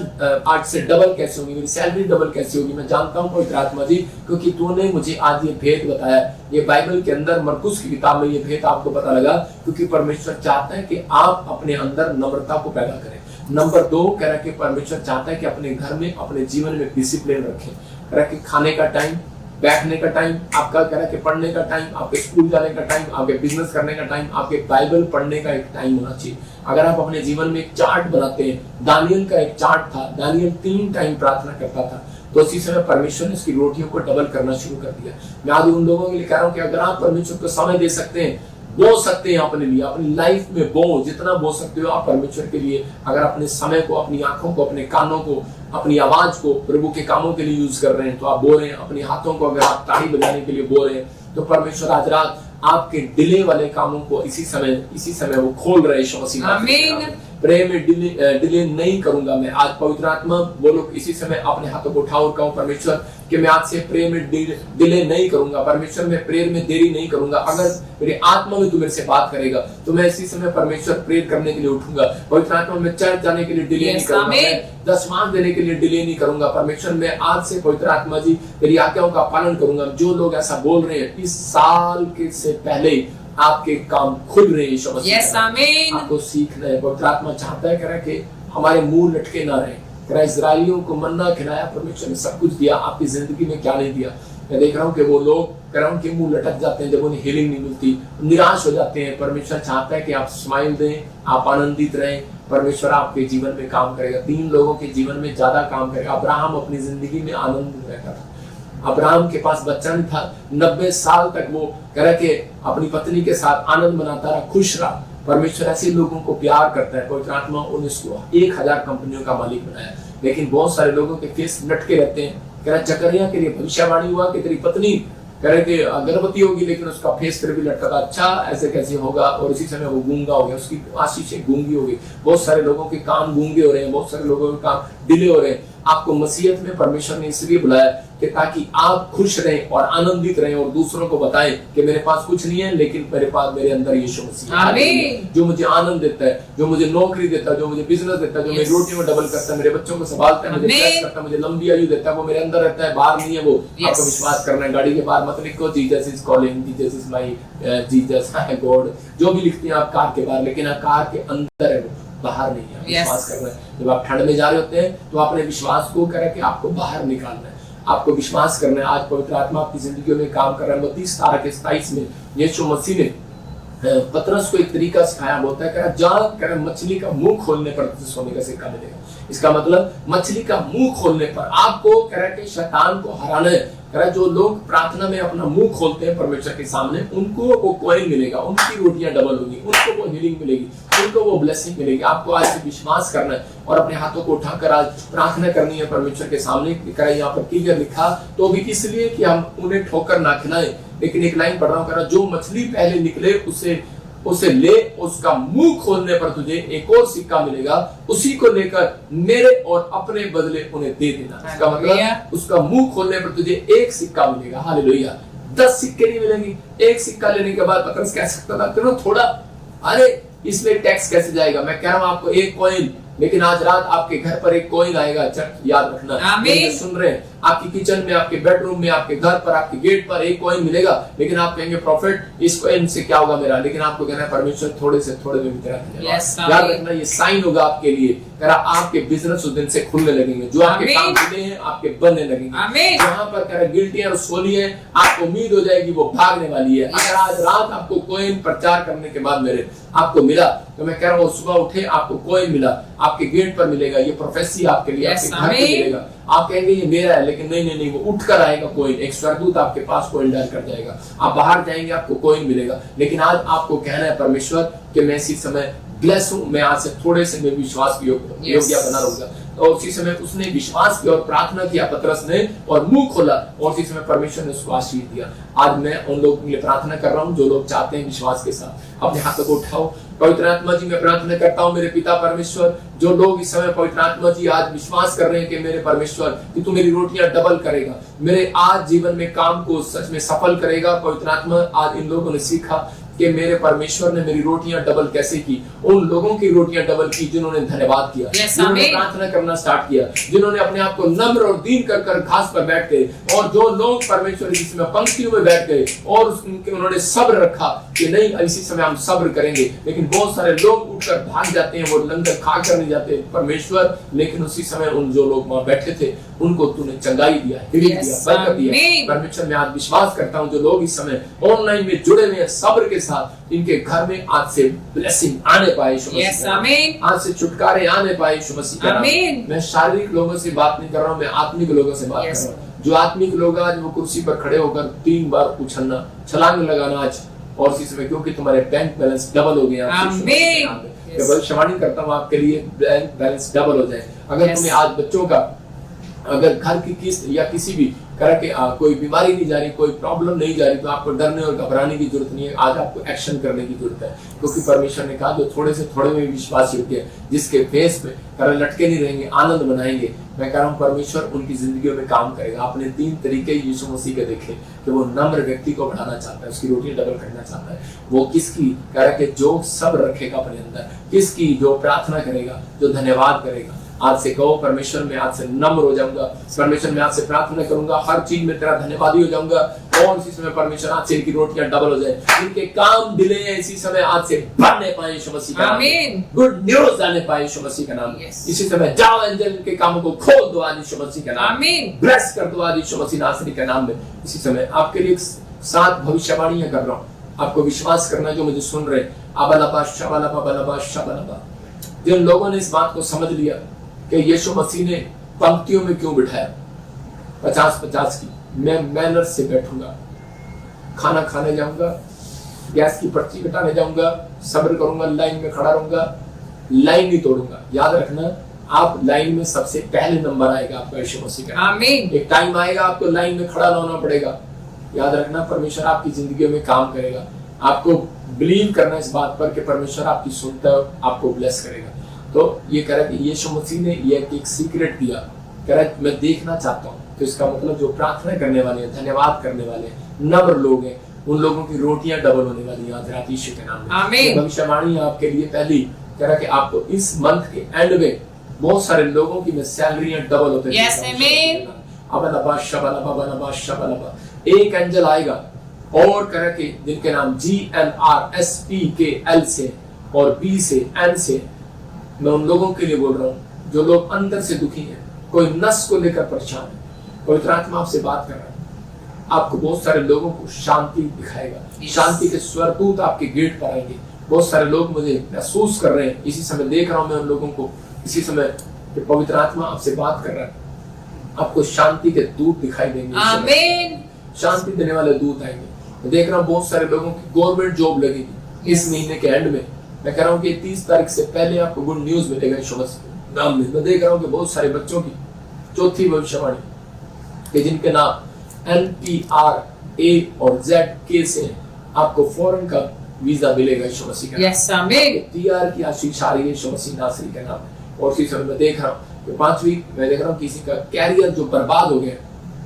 आज से डबल कैसे होंगी, मेरी सैलरी डबल कैसे होगी, मैं जानता हूं पवित्र आत्मा जी, क्योंकि तूने मुझे आज ये भेद बताया। ये बाइबल के अंदर मरकुस की किताब में ये भेद आपको पता लगा, क्योंकि परमेश्वर चाहता है कि आप अपने अंदर नम्रता को पैदा करें। नंबर 2 कह रहा कि परमेश्वर चाहता है कि अपने घर में, अपने जीवन में डिसिप्लिन रखें। कह रहा कि खाने का टाइम, बैठने का टाइम, आपका कह रहा कि पढ़ने का टाइम, आपके स्कूल जाने का टाइम, आपके बिजनेस करने का टाइम, आपके बाइबल पढ़ने का एक टाइम होना चाहिए। अगर आप अपने जीवन में एक चार्ट बनाते हैं, दानियल का एक चार्ट था, दानियल 3 टाइम प्रार्थना करता था, तो उसी समय परमेश्वर ने उसकी रोटियों को डबल करना शुरू कर दिया। मैं आज उन लोगों के लिए कह रहा हूँ कि अगर आप परमेश्वर को समय दे सकते हैं, बो सकते हैं अपने लिए, अपनी लाइफ में बो, जितना बो सकते हो आप परमेश्वर के लिए। अगर अपने समय को, अपनी आंखों को, अपने कानों को, अपनी आवाज को प्रभु के कामों के लिए यूज कर रहे हैं तो आप बो रहे हैं। अपने हाथों को अगर आप ताली बजाने के लिए बो रहे हैं तो परमेश्वर आज रात आपके डिले वाले कामों को इसी समय वो खोल रहे हैं। प्रेम में डिले नहीं करूंगा मैं। आज पवित्र आत्मा बोलो इसी समय अपने हाथों को उठाओ और कहो परमेश्वर कि मैं आज से प्रेम में डिले नहीं करूंगा। परमेश्वर मैं प्रेयर में देरी नहीं करूंगा। अगर मेरे आत्मा में तू मेरे से बात करेगा तो मैं इसी समय परमेश्वर प्रेयर करने के लिए उठूंगा। पवित्र आत्मा में चर्च जाने के लिए डिले नहीं करूंगा, मैं दशमांश देने के लिए डिले नहीं करूंगा। परमेश्वर मैं आज से पवित्र आत्मा जी तेरी आज्ञाओं का पालन करूंगा। जो लोग ऐसा बोल रहे हैं इस साल के से पहले आपके काम खुल रहे हैं। आपको सीखना है। पवित्र आत्मा चाहता है कि हमारे मुंह लटके ना रहे। इजराइलियों को मन्ना खिलाया, परमेश्वर ने सब कुछ दिया, आपकी जिंदगी में क्या नहीं दिया। मैं देख रहा हूँ कि वो लोग उनके मुंह लटक जाते हैं जब उन्हें हीलिंग नहीं मिलती, निराश हो जाते हैं। परमेश्वर चाहता है कि आप स्माइल दें, आप आनंदित रहें। परमेश्वर आपके जीवन में काम करेगा, 3 लोगों के जीवन में ज्यादा काम करेगा। अब्राहम अपनी जिंदगी में आनंद रहता था। अब्राहम के पास बच्चा नहीं था, 90 साल तक वो के अपनी पत्नी के साथ आनंद मनाता रहा, खुश रहा। परमेश्वर ऐसे लोगों को प्यार करता है। पवित्र आत्मा उन्हें 1000 कंपनियों का मालिक बनाया, लेकिन बहुत सारे लोगों के फेस लटके रहते हैं। जकरिया के लिए भविष्यवाणी हुआ कि तेरी पत्नी गर्भवती होगी, लेकिन उसका फेस फिर भी लटका था। अच्छा ऐसे कैसे होगा? और इसी समय वो गूंगा हो गया, उसकी आशीषें गूंगी हो गई। बहुत सारे लोगों के काम गूंगे हो रहे हैं, बहुत सारे लोगों के काम डिले हो रहे हैं। आपको मसीहत में परमेश्वर ने इसलिए बुलाया कि ताकि आप खुश रहें और आनंदित रहें और दूसरों को बताएं कि मेरे पास कुछ नहीं है, लेकिन मेरे अंदर यीशु मसीह है, जो मुझे आनंद देता है, जो मुझे नौकरी देता है, जो मुझे बिजनेस देता है, जो मेरी रोटी में डबल करता है, मेरे बच्चों को संभालता है, मुझे प्रेस करता है, मुझे लंबी आयु देता है। वो मेरे अंदर रहता है, बाहर नहीं है। वो आपको विश्वास करना है। गाड़ी के बाहर मत लिखो Jesus is calling, Jesus is my Jesus है गॉड, जो भी लिखते हैं आप कार के बाहर, लेकिन कार के अंदर है, वो बाहर नहीं है। विश्वास करना है। जब आप ठंड में जा रहे होते हैं तो अपने विश्वास को करके आपको बाहर निकालना है, आपको विश्वास करना है। आज पवित्र आत्मा आपकी जिंदगी में काम कर रहा है। 32 तारा के 27 में यीशु मसीह ने पतरस को एक तरीका सिखाया, बोलता है जहाँ मछली का मुंह खोलने पर सोने का सिक्का मिलेगा। इसका मतलब मछली का मुंह खोलने पर आपको के शैतान को हराना है। जो लोग प्रार्थना में अपना मुंह खोलते हैं परमेश्वर के सामने, उनको वो कॉइन मिलेगा, उनकी रोटियां डबल होगी, उनको वो हीलिंग मिलेगी, उनको वो ब्लेसिंग मिलेगी। आपको आज से विश्वास करना है और अपने हाथों को उठाकर आज प्रार्थना करनी है परमेश्वर के सामने। यहाँ पर क्लियर लिखा तो भी इसलिए कि हम उन्हें ठोकर ना खिलाएं, लेकिन एक लाइन पढ़ रहा हूँ, जो मछली पहले निकले उसे ले, उसका मुंह खोलने पर तुझे एक और सिक्का मिलेगा, उसी को लेकर मेरे और अपने बदले उन्हें दे देना। इसका मतलब उसका मुंह खोलने पर तुझे एक सिक्का मिलेगा। हालेलुया। 10 सिक्के नहीं मिलेंगे। एक सिक्का लेने के बाद पतरस कह सकता था चलो थोड़ा, अरे इसमें टैक्स कैसे जाएगा? मैं कह रहा हूं आपको एक कॉइन, लेकिन आज रात आपके घर पर एक कॉइन आएगा। चर्च याद रखना, सुन रहे हैं, आपकी किचन में, आपके बेडरूम में, आपके घर पर, आपके गेट पर एक कॉइन मिलेगा। लेकिन आप कहेंगे प्रॉफिट इस कॉइन से क्या होगा मेरा? लेकिन आपको कहना है परमेश्वर थोड़े से थोड़े में भी याद रखना, ये साइन होगा आपके लिए। आपके बिजनेस उस दिन से खुलने लगेंगे, जो आपके काम खुले हैं आपके बनने लगेंगे। जहाँ पर गिल्टी और सोली है, आपको उम्मीद हो जाएगी वो भागने वाली है। अगर आज रात आपको कॉइन प्रचार करने के बाद मेरे आपको मिला तो मैं कह रहा हूँ सुबह उठे आपको कॉइन मिला, आपके गेट पर मिलेगा। ये प्रोफेसी आपके लिए, आपके घर पे मिलेगा। आप कहेंगे ये मेरा है, लेकिन नहीं, वो उठ कर आएगा कॉइन। एक स्वर्गदूत आपके पास कॉइन डाल कर जाएगा। आप बाहर जाएंगे आपको कॉइन मिलेगा। लेकिन आज आपको कहना है परमेश्वर कि मैं इसी समय ब्लेस हूं, मैं आज से थोड़े से में विश्वास योग्य बना रहूंगा। और उसी समय उसने विश्वास किया और प्रार्थना किया पतरस ने, और मुंह खोला, और उसी समय परमेश्वर ने उसको आशीष दिया। आज मैं उन लोगों के लिए प्रार्थना कर रहा हूँ जो लोग चाहते हैं विश्वास के साथ अपने हाथों को उठाओ। पवित्र आत्मा जी मैं प्रार्थना करता हूँ मेरे पिता परमेश्वर, जो लोग इस समय पवित्र आत्मा जी आज विश्वास कर रहे हैं कि मेरे परमेश्वर कि तू मेरी रोटियां डबल करेगा, मेरे आज जीवन में काम को सच में सफल करेगा। पवित्र आत्मा आज इन लोगों ने सीखा कि मेरे परमेश्वर ने मेरी रोटियां डबल कैसे की। उन लोगों की रोटियां डबल की जिन्होंने धन्यवाद किया, जिन्होंने प्रार्थना करना स्टार्ट किया, जिन्होंने अपने आप को नम्र और दीन कर घास पर बैठ गए। और जो लोग परमेश्वर इस समय पंक्तियों में बैठ गए और उन्होंने सब्र रखा कि नहीं इसी समय हम सब्र करेंगे। लेकिन बहुत सारे लोग उठकर भाग जाते हैं, वो लंगर खा कर नहीं जाते परमेश्वर, लेकिन उसी समय उन जो लोग वहां बैठे थे उनको तूने चंगाई दिया, बरकत दिया। परमेश्वर मैं आज विश्वास करता हूँ जो लोग इस समय ऑनलाइन में जुड़े हुए हैं सब्र के साथ, इनके घर में आज से ब्लेसिंग आने पाए, आज से छुटकारे आने पाए यीशु मसीह के नाम में। मैं शारीरिक लोगों से बात नहीं कर रहा हूँ, मैं आत्मिक लोगों से बात कर रहा हूँ। जो आत्मिक लोग आज वो कुर्सी पर खड़े होकर 3 बार उछलना, छलांग लगाना आज और इसी समय क्योंकि तुम्हारे बैंक बैलेंस डबल हो गया। आमीन। मैं भविष्यवाणी करता हूँ आपके लिए बैंक बैलेंस डबल हो जाए। अगर तुम्हें आज बच्चों का, अगर घर की किस्त या किसी भी तरह के कोई बीमारी नहीं जा रही, कोई प्रॉब्लम नहीं जा रही, तो आपको डरने और घबराने की जरूरत नहीं है। आज आपको एक्शन करने की जरूरत है, क्योंकि परमेश्वर ने कहा जो थोड़े से थोड़े में विश्वास योग्य है, जिसके फेस पे कारण लटके नहीं रहेंगे, आनंद बनाएंगे। मैं कह रहा हूँ परमेश्वर उनकी जिंदगियों में काम करेगा। आपने 3 तरीके यीशु मसीह के देखे कि वो नम्र व्यक्ति को बढ़ाना चाहता है, उसकी रोटियां डबल करना चाहता है। वो किसकी कह रहा है कि जो सब रखेगा अपने अंदर, किसकी जो प्रार्थना करेगा, जो धन्यवाद करेगा। आज से कहो परमेश्वर मैं आज से नम्र हो जाऊंगा, परमेश्वर मैं आज से प्रार्थना करूंगा, हर चीज में तेरा धन्यवादी हो जाऊंगा। और इसी समय परमेश्वर आज से इनकी रोटियां डबल हो जाए, इनके काम डिले है इसी समय आज से बढ़ने पाए यीशु मसीह का नाम में, गुड न्यूज आने पाए यीशु मसीह का नाम में। इसी समय जाओ एंजल के कामों को खोल दो आज यीशु मसीह का नाम में, ब्लेस कर दो आज यीशु मसीह नासरी के नाम में। इसी समय आपके लिए 7 भविष्यवाणियां कर रहा हूँ, आपको विश्वास करना जो मुझे सुन रहे। अबलबा शबलबा बलबा शबलबा। जिन लोगों ने इस बात को समझ लिया कि यीशु मसीह ने पंक्तियों में क्यों बिठाया 50-50 की, मैं मैनर्स से बैठूंगा, खाना खाने जाऊंगा, गैस की पर्ची कटाने जाऊंगा, सब्र करूंगा, लाइन में खड़ा रहूंगा, लाइन नहीं तोड़ूंगा। याद रखना आप लाइन में सबसे पहले नंबर आएगा आपका यीशु मसीह का। आमीन। एक टाइम आएगा आपको लाइन में खड़ा होना पड़ेगा। याद रखना परमेश्वर आपकी जिंदगी में काम करेगा। आपको बिलीव करना इस बात पर कि परमेश्वर आपकी सुनता है, आपको ब्लेस करेगा। तो ये कह रहा है कि यीशु मसीह ने ये एक सीक्रेट दिया, कह रहा है मैं देखना चाहता हूँ। तो इसका मतलब जो प्रार्थना करने वाले हैं, धन्यवाद करने वाले हैं, नम्र लोग हैं, उन लोगों की रोटियां डबल होने वाली आज रात यीशु के नाम में। आमीन। भविष्यवाणी आपके लिए पहली कह रहा कि आपको इस मंथ के एंड में बहुत सारे लोगों की सैलरियां डबल होते हैं। एक एंजल आएगा और कह रहा कि जिनके नाम GNRSPKL से और B से N से, मैं उन लोगों के लिए बोल रहा हूँ जो लोग अंदर से दुखी हैं, कोई नस को लेकर परेशान है। पवित्र आत्मा आपसे बात कर रहा है, आपको बहुत सारे लोगों को शांति दिखाएगा। शांति के स्वरदूत आपके गेट पर आएंगे। बहुत सारे लोग मुझे महसूस कर रहे हैं, इसी समय देख रहा हूं मैं उन लोगों को। इसी समय पवित्र आत्मा आपसे बात कर रहा है, आपको शांति के दूत दिखाई देंगे। आमीन। शांति देने वाले दूत आएंगे। मैं देख रहा हूँ बहुत सारे लोगों की गवर्नमेंट जॉब लगेगी इस महीने के एंड में। मैं कह रहा हूँ कि 30 तारीख से पहले आपको गुड न्यूज मिलेगा यीशु मसीह नाम में। मैं देख रहा हूँ कि बहुत सारे बच्चों की चौथी भविष्यवाणी कि जिनके नाम NPRA और ZK से आपको फॉरेन का वीजा मिलेगा यीशु मसीह का। यस आमीन। PR की आशीष आ रही है यीशु मसीह नासरी के नाम में। और इसी समय मैं देख रहा हूँ कि 5वीं मैं देख रहा हूँ किसी का कैरियर जो बर्बाद हो गया,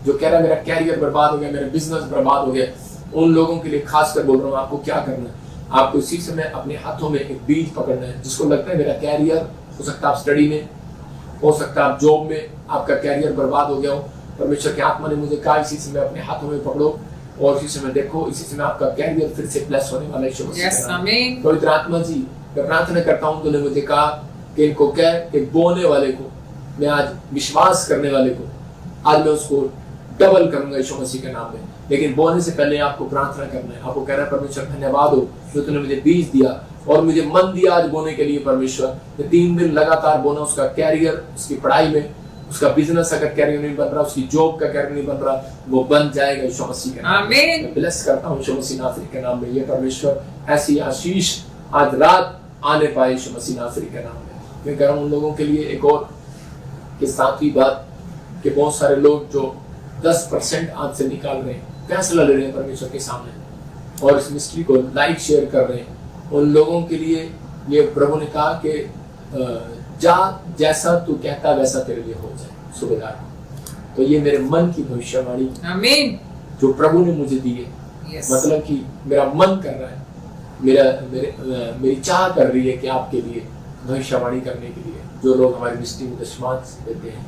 जो कह रहा है मेरा कैरियर बर्बाद हो गया, मेरा बिजनेस बर्बाद हो गया, उन लोगों के लिए खासकर बोल रहा हूँ आपको क्या करना है। आपको इसी समय अपने हाथों में एक बीज पकड़ना है। जिसको लगता है मेरा कैरियर, हो सकता है आप स्टडी में, हो सकता है आप जॉब में, आपका कैरियर बर्बाद हो गया हो, परमेश्वर की आत्मा ने मुझे कहा इसी समय अपने हाथों में पकड़ो और इसी समय देखो, इसी समय आपका कैरियर फिर से ब्लेस होने वाला है। पवित्र आत्मा जी मैं प्रार्थना करता हूँ, तूने मुझे कहा कि इनको कह कि बोने वाले को, मैं आज विश्वास करने वाले को आज मैं उसको डबल करूंगा यीशु मसीह के नाम में। लेकिन बोने से पहले आपको प्रार्थना करना है। आपको कहना है परमेश्वर धन्यवाद हो जो तूने मुझे बीज दिया और मुझे मन दिया आज बोने के लिए। परमेश्वर 3 दिन लगातार बोना, उसका कैरियर, उसकी पढ़ाई में, उसका बिजनेस अगर कैरियर नहीं बन रहा, उसकी जॉब का कैरियर नहीं बन रहा, वो बन जाएगा यीशु मसीह के नाम में। मैं ब्लेस करता हूँ यीशु मसीह नासरी के नाम में। ये परमेश्वर ऐसी आशीष आज रात आने पाए यीशु मसीह नासरी के नाम में। मैं कह रहा हूँ उन लोगों के लिए एक और कि 7वीं बात कि बहुत सारे लोग जो 10% आज से निकाल रहे हैं, फैसला ले रहे हैं परमेश्वर के सामने और इस मिस्ट्री को लाइक शेयर कर रहे हैं, उन लोगों के लिए ये प्रभु ने कहा कि जा जैसा तू कहता वैसा तेरे लिए हो जाए सुबेदार। तो ये मेरे मन की भविष्यवाणी आमीन जो प्रभु ने मुझे दी है। मतलब कि मेरा मन कर रहा है, मेरी चाह कर रही है कि आपके लिए भविष्यवाणी करने के लिए जो लोग हमारी मिस्ट्री में दशमांश देते हैं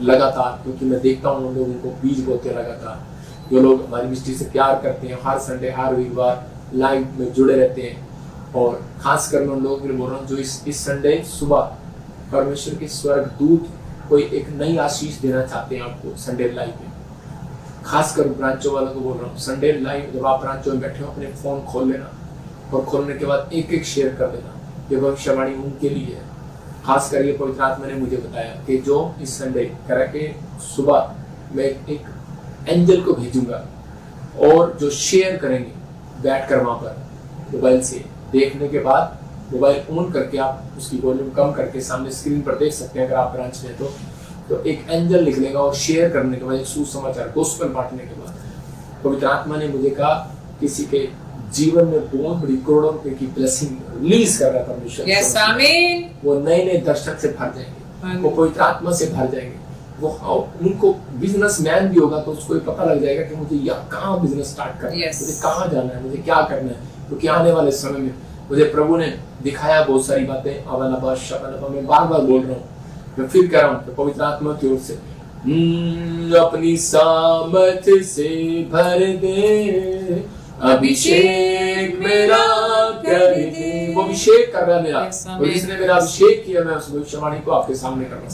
लगातार, क्योंकि मैं देखता हूँ उन लोगों को बीज बोते लगातार, जो लोग हमारी मिस्ट्री से प्यार करते हैं, हर संडे हर वीरवार लाइव में जुड़े रहते हैं। और खासकर मैं उन लोगों के लिए बोल रहा हूँ जो इस संडे सुबह परमेश्वर के स्वर्ग दूत कोई एक नई आशीष देना चाहते हैं आपको संडे लाइव में। खासकर ब्रांचों वालों को बोल रहा हूँ, संडे लाइव जब आप ब्रांचों में बैठे हो अपने फोन खोल लेना और खोलने के बाद एक शेयर कर देना। ये भविष्यवाणी उनके लिए है। खास करके पवित्र आत्मा ने मुझे बताया कि जो इस संडे करा के सुबह मैं एक एंजल को भेजूंगा और जो शेयर करेंगे बैठकर वहां पर मोबाइल से देखने के बाद मोबाइल ऑन करके आप उसकी वॉल्यूम कम करके सामने स्क्रीन पर देख सकते हैं अगर आप ब्रांच में तो एक एंजल निकलेगा और शेयर करने के बाद एक सुसमाचार गोस्पेल बांटने के बाद पवित्र आत्मा ने मुझे कहा किसी के जीवन में बहुत बड़ी करोड़ों रुपए की ब्लेसिंग रिलीज कर रहा है परमेश्वर। यस आमीन। वो नए नए दर्शक से भर जाएंगे, वो पवित्र आत्मा से भर जाएंगे, वो उनको बिजनेसमैन भी होगा तो उसको पता लग जाएगा कि मुझे यहाँ कहाँ बिजनेस स्टार्ट करना है, मुझे कहाँ जाना है, मुझे क्या करना है, क्योंकि आने वाले समय में मुझे प्रभु ने दिखाया बहुत सारी बातें। मैं बार बार बोल रहा हूँ, मैं फिर कह रहा हूँ पवित्र आत्मा की ओर से अपनी सामर्थ से भर दे, अभिषेक मेरा कर दे। वो अभिषेक कर रहा है मेरा, और जिसने मेरा अभिषेक किया मैं उस भविष्यवाणी को आपके सामने कर रहा हूँ।